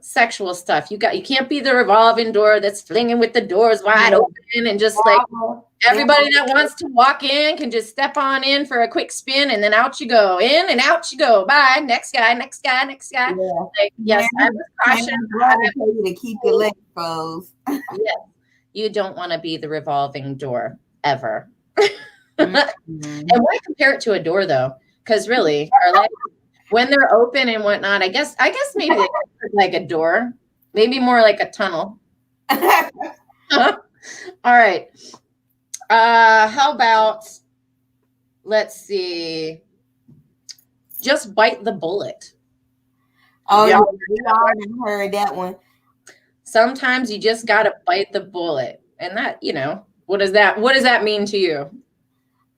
sexual stuff. You can't be the revolving door that's flinging with the doors wide open and just like everybody that wants to walk in can just step on in for a quick spin and then out you go, in and out you go. Bye. Next guy. Yeah. Like, yes, I was cautioned. I tell you to keep your legs closed. Yes. You don't want to be the revolving door ever. And why compare it to a door though? Because really, our legs, when they're open and whatnot, I guess maybe they look like a door, maybe more like a tunnel. All right. How about, let's see, just bite the bullet. Oh, yeah, we all heard that one. Sometimes you just got to bite the bullet. And that, what does that mean to you?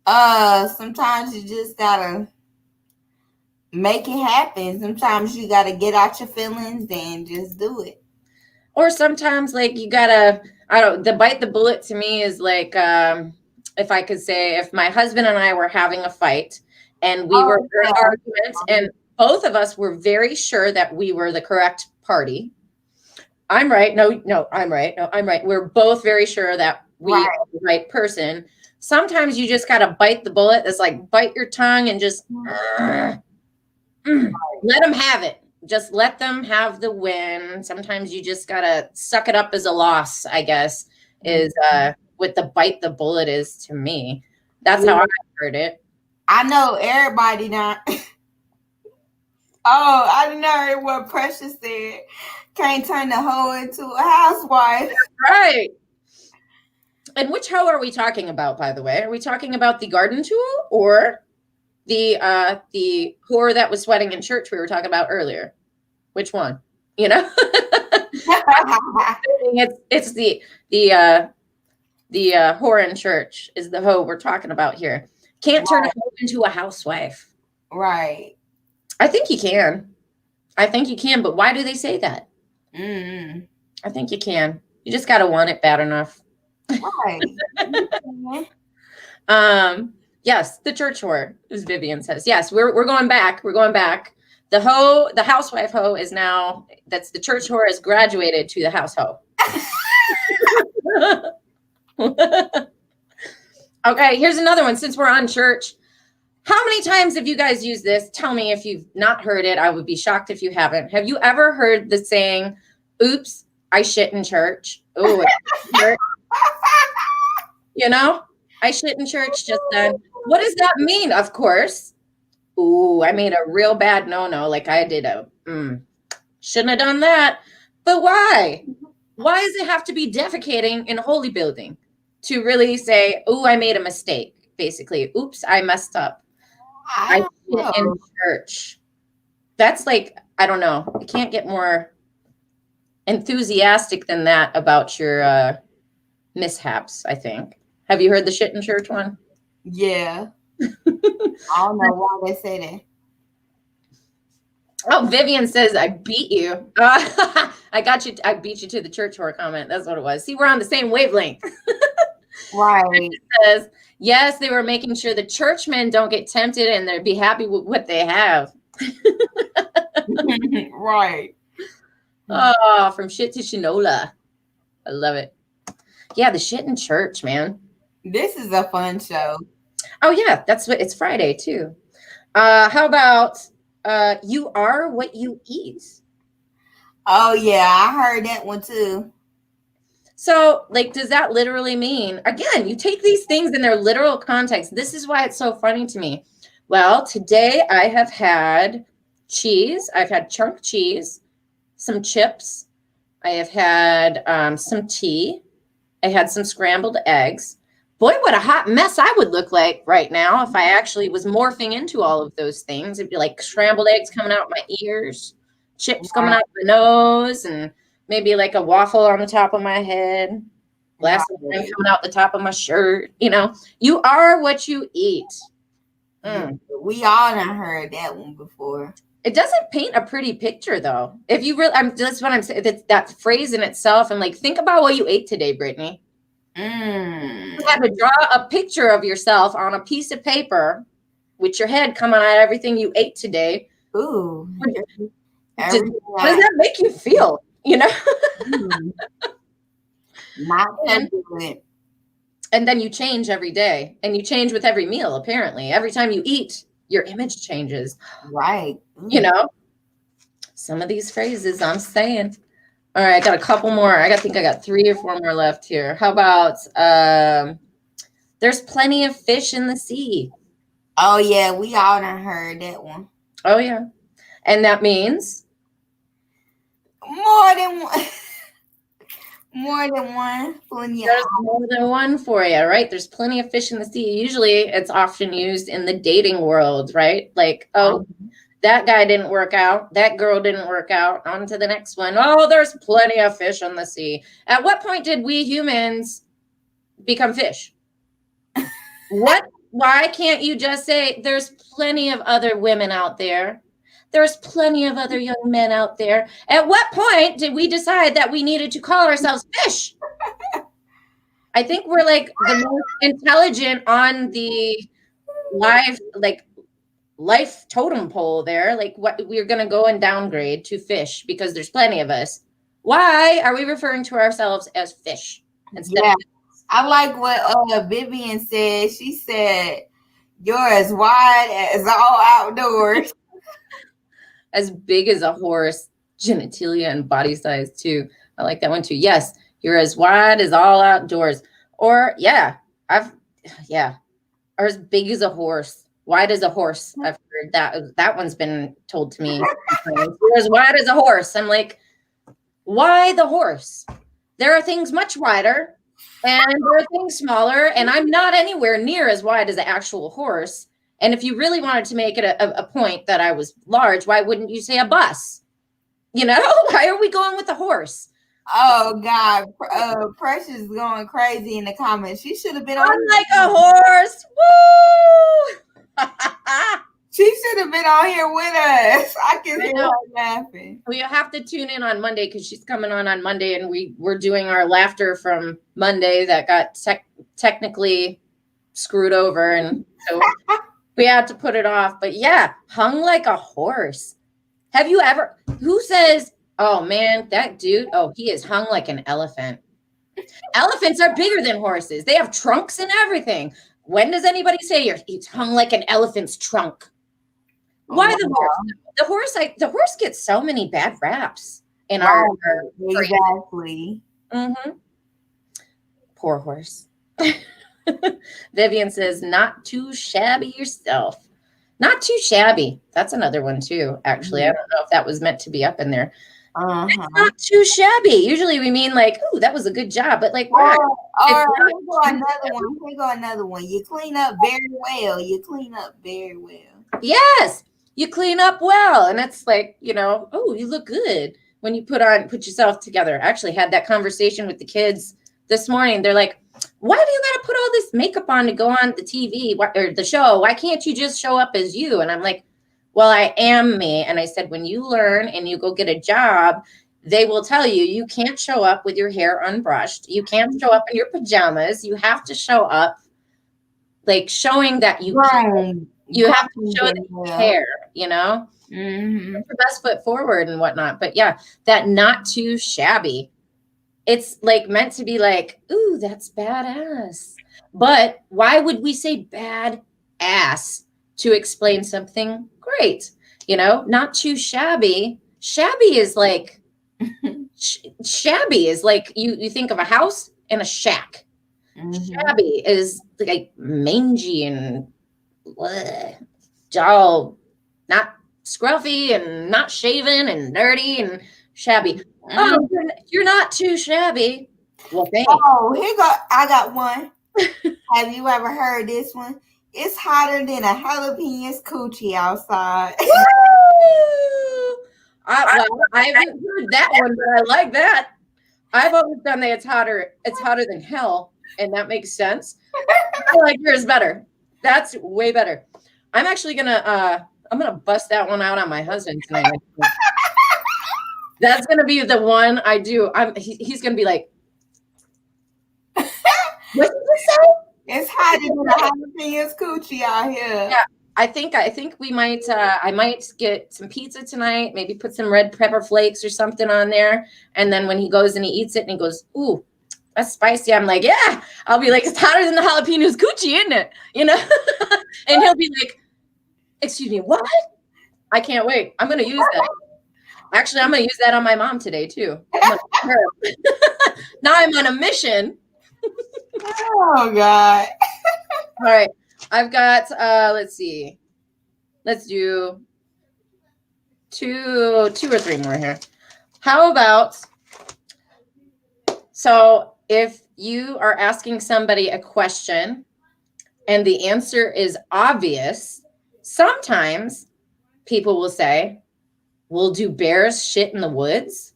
Sometimes you just gotta make it happen. Sometimes you gotta get out your feelings and just do it. Or sometimes like you gotta, the bite the bullet to me is like, if I could say, if my husband and I were having a fight and we were in an argument and both of us were very sure that we were the correct party. I'm right. No, I'm right. No, I'm right. We're both very sure that we are the right person. Sometimes you just got to bite the bullet. It's like bite your tongue and just let them have it. Just let them have the win. Sometimes you just got to suck it up as a loss, I guess, is what the bite the bullet is to me. That's how I heard it. I know everybody not. Oh, I didn't know what Precious said. Can't turn the hoe into a housewife. Right. And which hoe are we talking about, by the way? Are we talking about the garden tool or the whore that was sweating in church we were talking about earlier? Which one? It's the whore in church is the hoe we're talking about here. Can't turn a hoe into a housewife. Right. I think you can. But why do they say that? Mm-hmm. I think you can. You just got to want it bad enough. Right. Yes, the church whore, as Vivian says. Yes, we're going back. The housewife hoe is now, that's the church whore has graduated to the house hoe. Okay, here's another one. Since we're on church, how many times have you guys used this? Tell me if you've not heard it. I would be shocked if you haven't. Have you ever heard the saying, oops, I shit in church? Oh, you know, I shit in church just then. What does that mean? Of course. Ooh, I made a real bad no-no. Like I did shouldn't have done that. But why? Why does it have to be defecating in a holy building to really say, ooh, I made a mistake? Basically, oops, I messed up. I shit in church. That's like, I don't know. You can't get more enthusiastic than that about your mishaps, I think. Have you heard the shit in church one? Yeah. I don't know why they say that. Oh, Vivian says, I beat you. I got you. I beat you to the church whore comment. That's what it was. See, we're on the same wavelength. Right. It says, yes, they were making sure the churchmen don't get tempted and they'd be happy with what they have. Right. Oh, from shit to Shinola. I love it. Yeah, the shit in church, man. This is a fun show. Oh, yeah, that's what it's Friday, too. How about you are what you eat? Oh, yeah, I heard that one, too. So, like, does that literally mean, again, you take these things in their literal context. This is why it's so funny to me. Well, today I have had cheese. I've had chunk cheese, some chips. I have had some tea. I had some scrambled eggs. Boy, what a hot mess I would look like right now if I actually was morphing into all of those things. It'd be like scrambled eggs coming out my ears, chips coming out my nose, and maybe like a waffle on the top of my head, glass of wine coming out the top of my shirt. You know, you are what you eat. We all done heard that one before. It doesn't paint a pretty picture, though. If you really, that's what I'm saying. That phrase in itself, and like, think about what you ate today, Brittany. You have to draw a picture of yourself on a piece of paper with your head coming out of everything you ate today. Ooh. How does that make you feel? You know? Not so good. And then you change every day, and you change with every meal, apparently. Every time you eat, your image changes. Right. You know? Some of these phrases I'm saying. All right, I got a couple more. I think I got 3 or 4 more left here. How about there's plenty of fish in the sea? Oh, yeah, we all done heard that one. Oh, yeah. And that means? More than one. More than one. There's more than one for you, right? There's plenty of fish in the sea. Usually it's often used in the dating world, right? Like, oh, that guy didn't work out. That girl didn't work out. On to the next one. Oh, there's plenty of fish in the sea. At what point did we humans become fish? What? Why can't you just say there's plenty of other women out there? There's plenty of other young men out there. At what point did we decide that we needed to call ourselves fish? I think we're like the most intelligent on the life totem pole there. Like, what, we're going to go and downgrade to fish because there's plenty of us. Why are we referring to ourselves as fish instead of I like what Vivian said. She said, you're as wide as all outdoors. As big as a horse, genitalia and body size too. I like that one too. Yes, you're as wide as all outdoors. Or or as big as a horse. Wide as a horse. I've heard that one's been told to me. You're as wide as a horse. I'm like, why the horse? There are things much wider and there are things smaller, and I'm not anywhere near as wide as an actual horse. And if you really wanted to make it a point that I was large, why wouldn't you say a bus? You know, why are we going with the horse? Oh, God. Precious going crazy in the comments. She should have been on like a horse. Woo! She should have been on here with us. I can hear her laughing. We have to tune in on Monday because she's coming on Monday, and we're doing our laughter from Monday that got technically screwed over. And so we had to put it off. But yeah, hung like a horse. Have you ever, who says, oh man, that dude, oh, he is hung like an elephant. Elephants are bigger than horses. They have trunks and everything. When does anybody say he's hung like an elephant's trunk? Why the horse? The horse gets so many bad raps in our exactly. Mm-hmm. Poor horse. Vivian says, not too shabby yourself. Not too shabby. That's another one too, actually. I don't know if that was meant to be up in there. It's not too shabby. Usually we mean like, ooh, that was a good job. But like, here go another one. You clean up very well. Yes, you clean up well. And it's like, oh, you look good when you put yourself together. I actually had that conversation with the kids this morning. They're like, why do you got to put all this makeup on to go on the TV or the show? Why can't you just show up as you? And I'm like, well, I am me. And I said, when you learn and you go get a job, they will tell you, you can't show up with your hair unbrushed. You can't show up in your pajamas. You have to show up like showing that you care. You have to show that you care, Mm-hmm. Put your best foot forward and whatnot. But yeah, that not too shabby. It's like meant to be like, ooh, that's badass. But why would we say bad ass to explain something great? Not too shabby. Shabby is like, shabby is like you think of a house and a shack. Mm-hmm. Shabby is like mangy and all not scruffy and not shaven and dirty and shabby. Oh, you're not too shabby. Well, thanks. Oh, I got one. Have you ever heard this one? It's hotter than a jalapenos coochie outside. I haven't heard that one, but I like that. I've always done that. It's hotter than hell, and that makes sense. I like yours better. That's way better. I'm actually gonna bust that one out on my husband tonight. That's gonna be the one I do. He's gonna be like, what did you say? It's hotter than a jalapenos coochie out here. Yeah, I think we might. I might get some pizza tonight. Maybe put some red pepper flakes or something on there. And then when he goes and he eats it and he goes, ooh, that's spicy. I'm like, yeah. I'll be like, it's hotter than the jalapenos coochie, isn't it? And he'll be like, excuse me, what? I can't wait. I'm gonna use that. Actually, I'm gonna use that on my mom today too. Now I'm on a mission. Oh God. All right. I've got let's see. Let's do two or three more here. How about, so if you are asking somebody a question and the answer is obvious, sometimes people will say, well, do bears shit in the woods?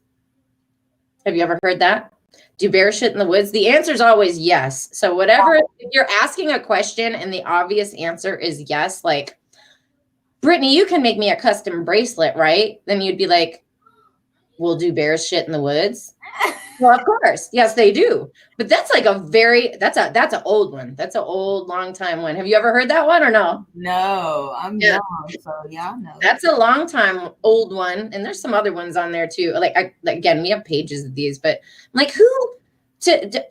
Have you ever heard that? Do bears shit in the woods? The answer is always yes. So whatever, if you're asking a question and the obvious answer is yes, like, Brittany, you can make me a custom bracelet, right? Then you'd be like, well, do bears shit in the woods? Well, of course. Yes, they do. But that's like that's an old one. That's an old, long time one. Have you ever heard that one or no? No, I'm young, so y'all know. That's a long time old one. And there's some other ones on there too. Again, we have pages of these, but like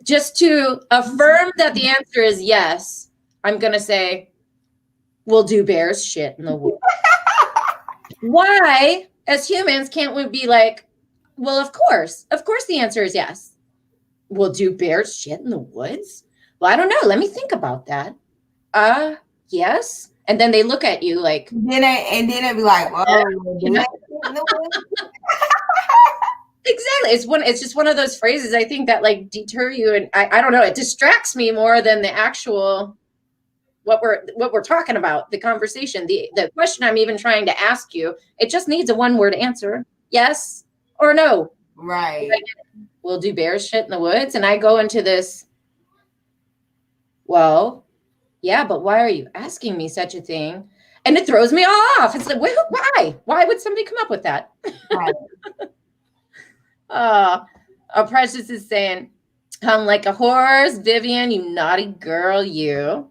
just to affirm that the answer is yes, I'm going to say, we'll do bears shit in the woods. Why, as humans, can't we be like, well, of course the answer is yes. Well, do bears shit in the woods? Well, I don't know. Let me think about that. Yes. And then they look at you like. Then they'd be like, whoa, Exactly. It's just one of those phrases I think that like deter you. And I don't know, it distracts me more than the actual what we're talking about, the conversation, the question I'm even trying to ask you. It just needs a one-word answer. Yes or no. Right. We'll do bears shit in the woods. And I go into this, well, yeah, but why are you asking me such a thing? And it throws me off. It's like, why? Why would somebody come up with that? Right. Precious is saying, hung like a horse, Vivian, you naughty girl, you.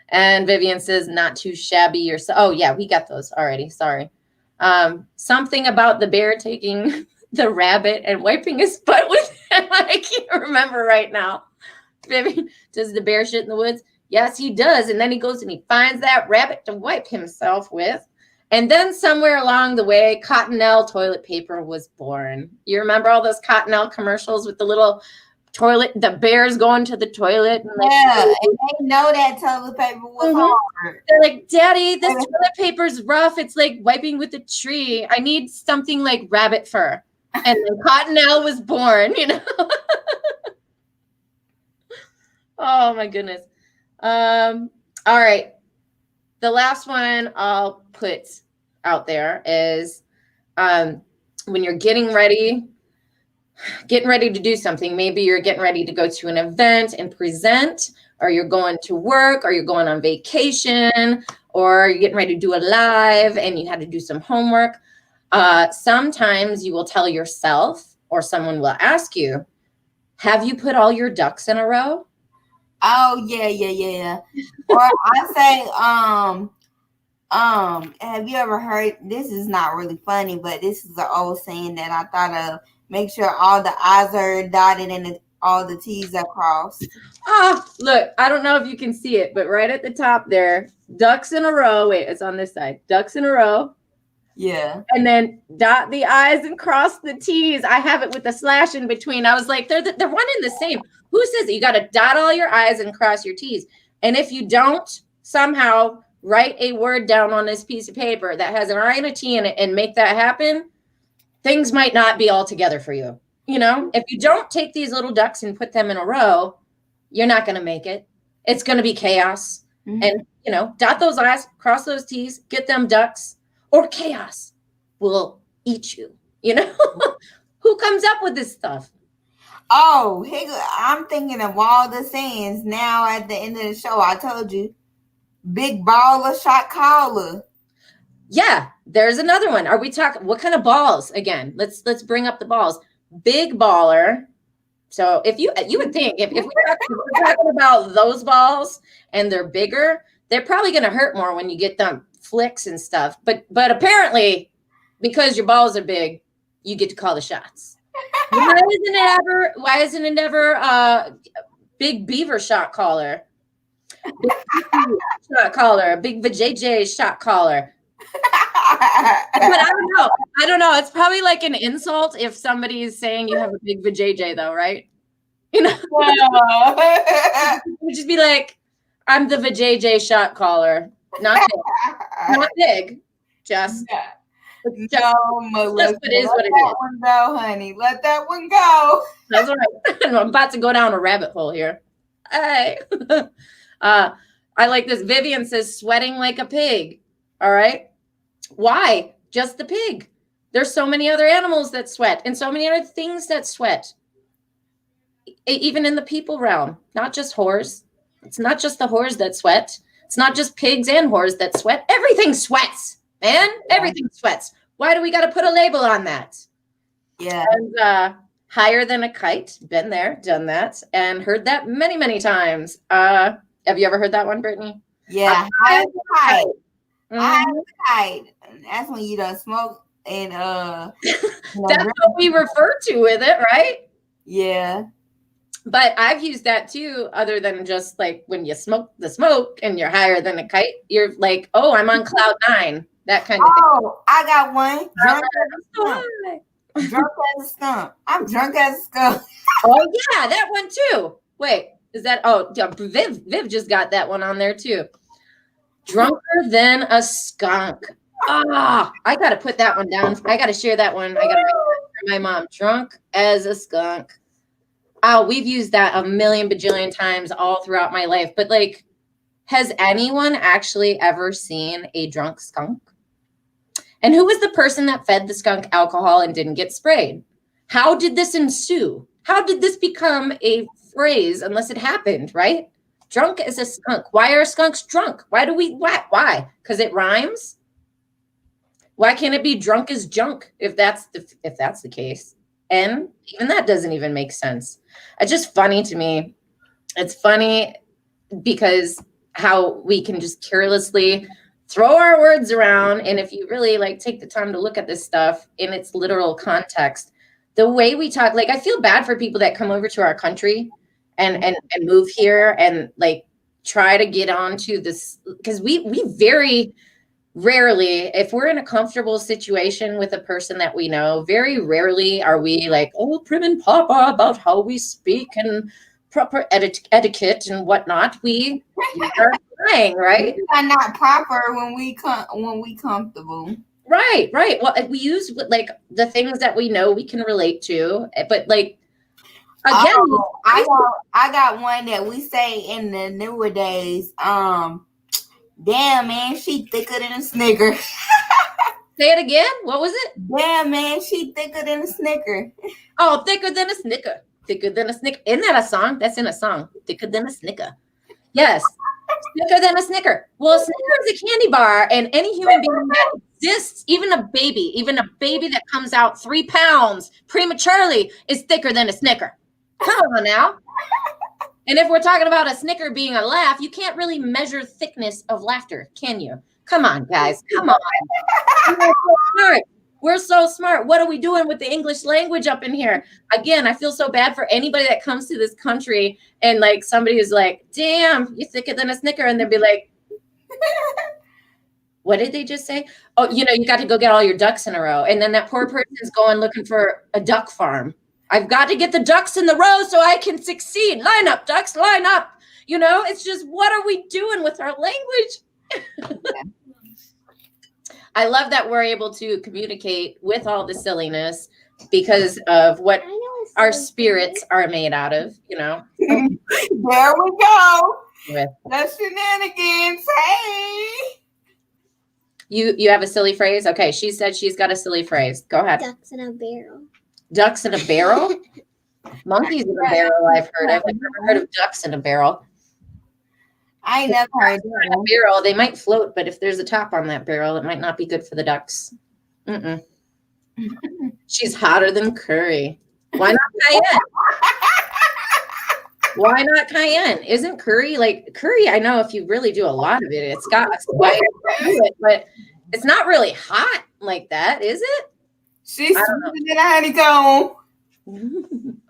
And Vivian says, not too shabby yourself. Oh, yeah, we got those already. Sorry. Something about the bear taking the rabbit and wiping his butt with him. I can't remember right now. Vivian, does the bear shit in the woods? Yes, he does. And then he goes and he finds that rabbit to wipe himself with. And then somewhere along the way, Cottonelle toilet paper was born. You remember all those Cottonelle commercials with the little toilet, the bears going to the toilet? And and they know that toilet paper was hard. They're like, Daddy, this toilet paper's rough. It's like wiping with a tree. I need something like rabbit fur. And then Cottonelle was born, you know? Oh my goodness. All right. The last one I'll put out there is when you're getting ready to do something. Maybe you're getting ready to go to an event and present, or you're going to work, or you're going on vacation, or you're getting ready to do a live and you had to do some homework. Sometimes you will tell yourself, or someone will ask you, have you put all your ducks in a row? Oh yeah. Or I say, have you ever heard, this is not really funny, but this is an old saying that I thought of. Make sure all the I's are dotted and all the T's are crossed. Look, I don't know if you can see it, but right at the top there, ducks in a row. Wait, it's on this side. Ducks in a row. Yeah. And then dot the I's and cross the T's. I have it with a slash in between. I was like, they're one and the same. Who says it? You got to dot all your I's and cross your T's. And if you don't somehow write a word down on this piece of paper that has an I and a T in it and make that happen, things might not be all together for you. You know, if you don't take these little ducks and put them in a row, you're not going to make it. It's going to be chaos. Mm-hmm. And, you know, dot those I's, cross those T's, get them ducks, or chaos will eat you. You know, who comes up with this stuff? Oh, I'm thinking of all the sayings now at the end of the show. I told you, big baller, shot caller. Yeah, there's another one. Are we talking, what kind of balls? Again, let's bring up the balls. Big baller. So if you would think if we're talking about those balls and they're bigger, they're probably going to hurt more when you get them flicks and stuff. But apparently, because your balls are big, you get to call the shots. Why isn't it ever big beaver shot caller? Shot caller, big vajayjay shot caller. But I don't know. It's probably like an insult if somebody is saying you have a big vajayjay, though, right? You know, would just be like, I'm the vajayjay shot caller, not big, just. No, Melissa, it is what it is. Let that one go, honey. Let that one go. That's all right. I'm about to go down a rabbit hole here. Hey. I like this. Vivian says, sweating like a pig. All right. Why? Just the pig. There's so many other animals that sweat and so many other things that sweat. Even in the people realm, not just whores. It's not just the whores that sweat. It's not just pigs and whores that sweat. Everything sweats, man. Yeah. Everything sweats. Why do we got to put a label on that? Yeah. And higher than a kite. Been there, done that, and heard that many, many times. Have you ever heard that one, Brittany? Yeah. High as a kite. High as a kite. That's when you don't smoke and that's what we refer to with it, right? Yeah. But I've used that too, other than just like when you smoke the smoke and you're higher than a kite, you're like, oh, I'm on cloud 9, that kind of thing. Oh, I got one. Drunk as a skunk. I'm drunk as a skunk. Oh yeah, that one too. Wait, is that? Oh, Viv just got that one on there too. Drunker than a skunk. I gotta put that one down. I gotta share that one. I gotta write that for my mom. Drunk as a skunk. Oh, we've used that a million bajillion times all throughout my life. But like, has anyone actually ever seen a drunk skunk? And who was the person that fed the skunk alcohol and didn't get sprayed? How did this ensue? How did this become a phrase unless it happened, right? Drunk as a skunk. Why are skunks drunk? Why? Why? Because it rhymes? Why can't it be drunk as junk if that's the case? And even that doesn't even make sense. It's just funny to me. It's funny because how we can just carelessly throw our words around. And if you really like take the time to look at this stuff in its literal context, the way we talk, like I feel bad for people that come over to our country and move here and like try to get onto this, because we very rarely, if we're in a comfortable situation with a person that we know, very rarely are we like, oh, prim and proper about how we speak and proper etiquette and whatnot. We are trying, right? We are not proper when we comfortable. Right. Well, we use like the things that we know we can relate to, but like again, I got one that we say in the newer days. Damn, man, she thicker than a Snicker. Say it again. What was it? Damn, man, she thicker than a Snicker. Oh, thicker than a Snicker. Thicker than a Snicker. Isn't that a song? That's in a song. Thicker than a Snicker. Yes. Thicker than a Snicker. Well, a Snicker is a candy bar, and any human being that exists, even a baby that comes out 3 pounds prematurely is thicker than a Snicker. Come on now. And if we're talking about a Snicker being a laugh, you can't really measure thickness of laughter, can you? Come on, guys. Come on. We're so smart. What are we doing with the English language up in here? Again, I feel so bad for anybody that comes to this country and like somebody who's like, damn, you're thicker than a Snicker. And they'll be like, what did they just say? Oh, you got to go get all your ducks in a row. And then that poor person's going looking for a duck farm. I've got to get the ducks in the row so I can succeed. Line up, ducks, line up. It's just, what are we doing with our language? I love that we're able to communicate with all the silliness because of what our spirits are made out of, There we go. With the shenanigans. Hey. You have a silly phrase? Okay, she said she's got a silly phrase. Go ahead. Ducks in a barrel. Ducks in a barrel? Monkeys in a barrel, I've heard. I've never heard of ducks in a barrel. I never heard of a barrel. They might float, but if there's a top on that barrel, it might not be good for the ducks. She's hotter than curry. Why not cayenne? Why not cayenne? Isn't curry like curry? I know if you really do a lot of it, it's got a spice to it, but it's not really hot like that, is it? She's sweeter than a honeycomb.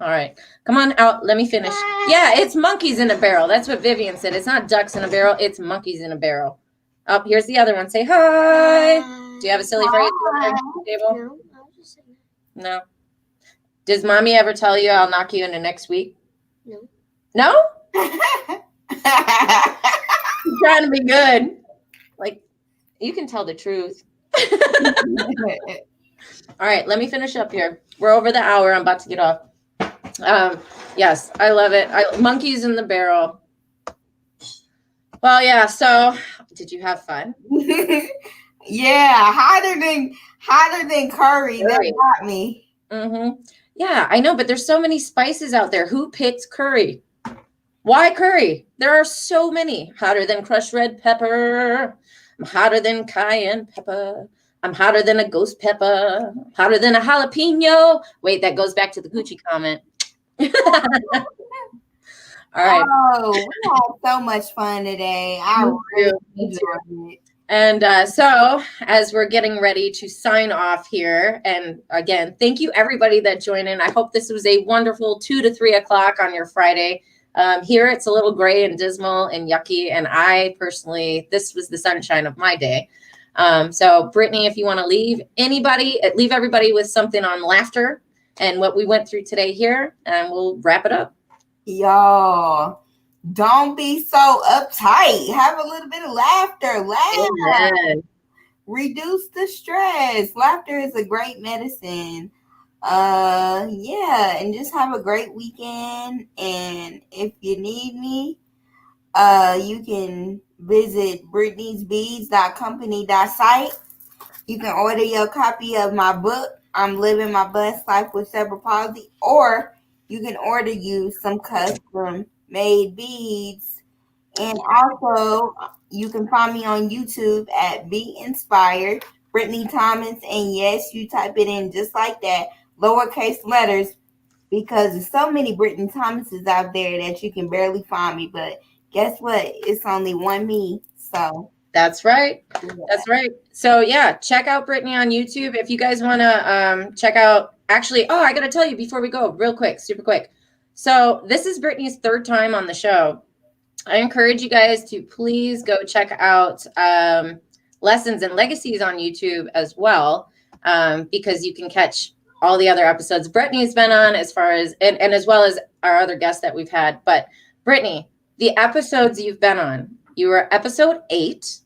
All right, come on out. Let me finish. Yeah, it's monkeys in a barrel. That's what Vivian said. It's not ducks in a barrel. It's monkeys in a barrel. Oh, here's the other one. Say hi. Do you have a silly phrase on the table? No, I'll just say no. Does mommy ever tell you I'll knock you into next week? no. No? She's trying to be good. Like, you can tell the truth. All right, let me finish up here. We're over the hour. I'm about to get off. Yes, I love it. Monkeys in the barrel. Well, yeah. So, did you have fun? Yeah, hotter than curry. That got me. Yeah, I know, but there's so many spices out there. Who picked curry? Why curry? There are so many. Hotter than crushed red pepper. I'm hotter than cayenne pepper. I'm hotter than a ghost pepper. Hotter than a jalapeno. Wait, that goes back to the Gucci comment. All right. Oh, we had so much fun today. I really enjoyed it. And so as we're getting ready to sign off here, and again, thank you everybody that joined in. I hope this was a wonderful 2 to 3 o'clock on your Friday. Here it's a little gray and dismal and yucky. And I personally, this was the sunshine of my day. So Brittany, if you want to leave everybody with something on laughter and what we went through today here, and we'll wrap it up. Y'all, don't be so uptight. Have a little bit of laughter. Laugh. Amen. Reduce the stress. Laughter is a great medicine. Yeah, and just have a great weekend. And if you need me, you can visit britneysbeads.company.site. You can order your copy of my book, I'm Living My Best Life with Cerebral Palsy, or you can order you some custom made beads. And also, you can find me on YouTube at Be Inspired, Brittany Thomas. And yes, you type it in just like that, lowercase letters, because there's so many Brittany Thomases out there that you can barely find me. But guess what? It's only one me. So That's right. That's right. So yeah, check out Brittany on YouTube. If you guys want to check out, actually, I got to tell you before we go real quick, super quick. So this is Brittany's third time on the show. I encourage you guys to please go check out Lessons and Legacies on YouTube as well, because you can catch all the other episodes Brittany's been on, as far as and as well as our other guests that we've had. But Brittany, the episodes you've been on, you were episode 8,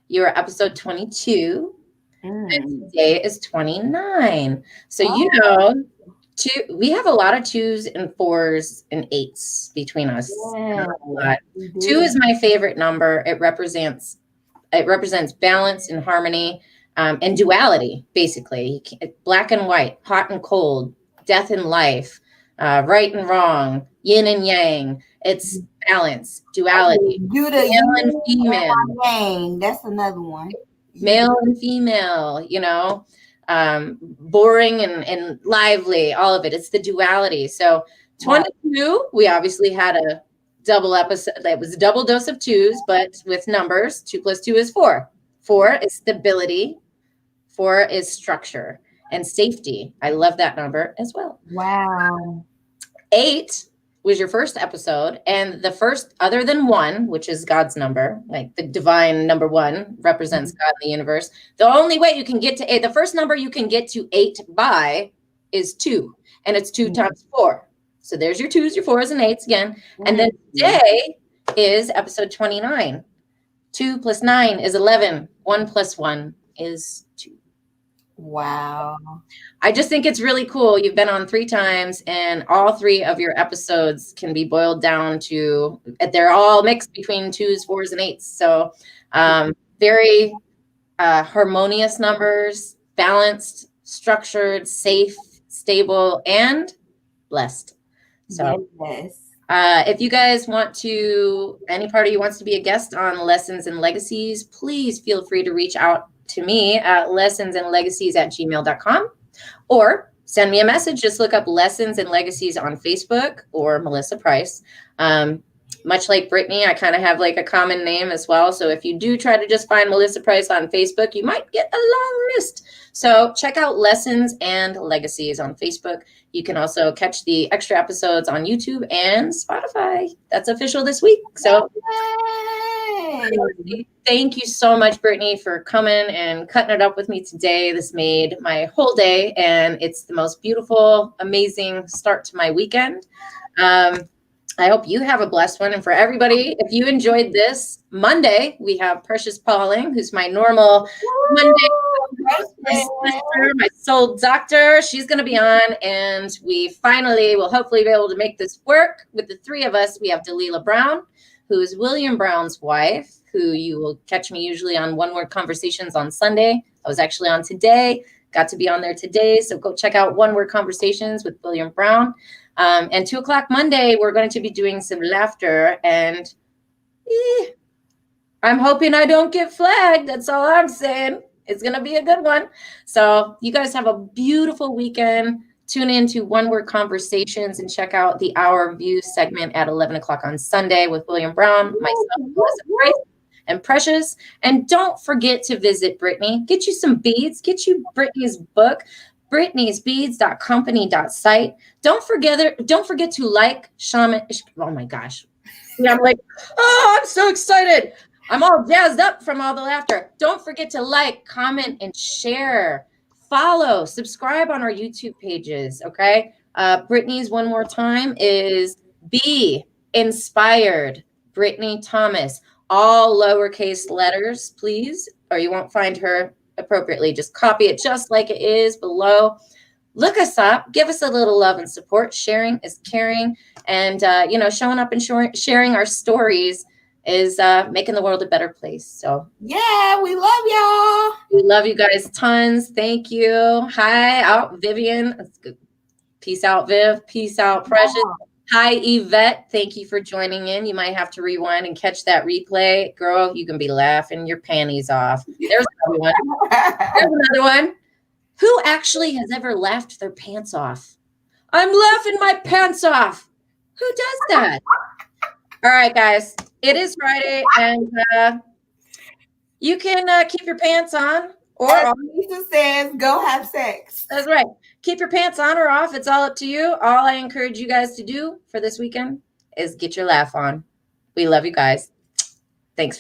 you were episode 22, and today is 29. So you know, we have a lot of 2s and 4s and 8s between us. Yeah, 2 is my favorite number. It represents balance and harmony, and duality, basically. Black and white, hot and cold, death and life, right and wrong, yin and yang. It's balance, duality, male and female. Yang, that's another one. Male and female, you know, boring and lively, all of it. It's the duality. So 22, we obviously had a double episode. That was a double dose of 2s, but with numbers. 2 + 2 is 4. 4 is stability. 4 is structure and safety. I love that number as well. Wow. 8 was your first episode, and the first, other than 1, which is God's number, like the divine number 1 represents God in the universe. The only way you can get to 8, the first number you can get to 8 by is 2, and it's 2 times 4. So there's your 2s, your 4s, and 8s again. And then today is episode 29. 2 + 9 is 11. 1 + 1 is 2. Wow. I just think it's really cool. You've been on 3 times, and all 3 of your episodes can be boiled down to, they're all mixed between 2s, 4s, and 8s. So very harmonious numbers, balanced, structured, safe, stable, and blessed. So yes. If you guys want to, any part of you wants to be a guest on Lessons and Legacies, please feel free to reach out to me at lessonsandlegacies@gmail.com, or send me a message. Just look up Lessons and Legacies on Facebook or Melissa Price. Much like Brittany, I kind of have like a common name as well. So if you do try to just find Melissa Price on Facebook, you might get a long list. So check out Lessons and Legacies on Facebook. You can also catch the extra episodes on YouTube and Spotify. That's official this week. So thank you so much, Brittany, for coming and cutting it up with me today. This made my whole day, and it's the most beautiful, amazing start to my weekend. I hope you have a blessed one. And for everybody, if you enjoyed this, Monday, we have Precious Pauling, who's my normal Monday sister, my soul doctor. She's going to be on, and we finally will hopefully be able to make this work with the 3 of us. We have Delilah Brown, who is William Brown's wife, who you will catch me usually on One Word Conversations on Sunday. I was actually on today, got to be on there today. So go check out One Word Conversations with William Brown. And 2 o'clock Monday, we're going to be doing some laughter, and I'm hoping I don't get flagged. That's all I'm saying. It's going to be a good one. So you guys have a beautiful weekend. Tune in to One Word Conversations and check out the Hour View segment at 11 o'clock on Sunday with William Brown, myself, Melissa Price, and Precious. And don't forget to visit Brittany. Get you some beads. Get you Brittany's book, Brittany'sBeads.company.site. Don't forget to like Shaman. Oh my gosh. Yeah, I'm like, I'm so excited. I'm all jazzed up from all the laughter. Don't forget to like, comment, and share. Follow, subscribe on our YouTube pages, okay? Brittany's one more time is Be Inspired, Brittany Thomas. All lowercase letters, please, or you won't find her appropriately. Just copy it just like it is below. Look us up. Give us a little love and support. Sharing is caring. And, showing up and sharing our stories is making the world a better place. So yeah, we love y'all. We love you guys tons. Thank you. Hi, out Vivian. Peace out, Viv. Peace out, Precious. Wow. Hi, Yvette. Thank you for joining in. You might have to rewind and catch that replay. Girl, you can be laughing your panties off. There's another one. There's another one. Who actually has ever laughed their pants off? I'm laughing my pants off. Who does that? All right, guys. It is Friday, and You can keep your pants on or As off. Lisa says, go have sex. That's right. Keep your pants on or off. It's all up to you. All I encourage you guys to do for this weekend is get your laugh on. We love you guys. Thanks for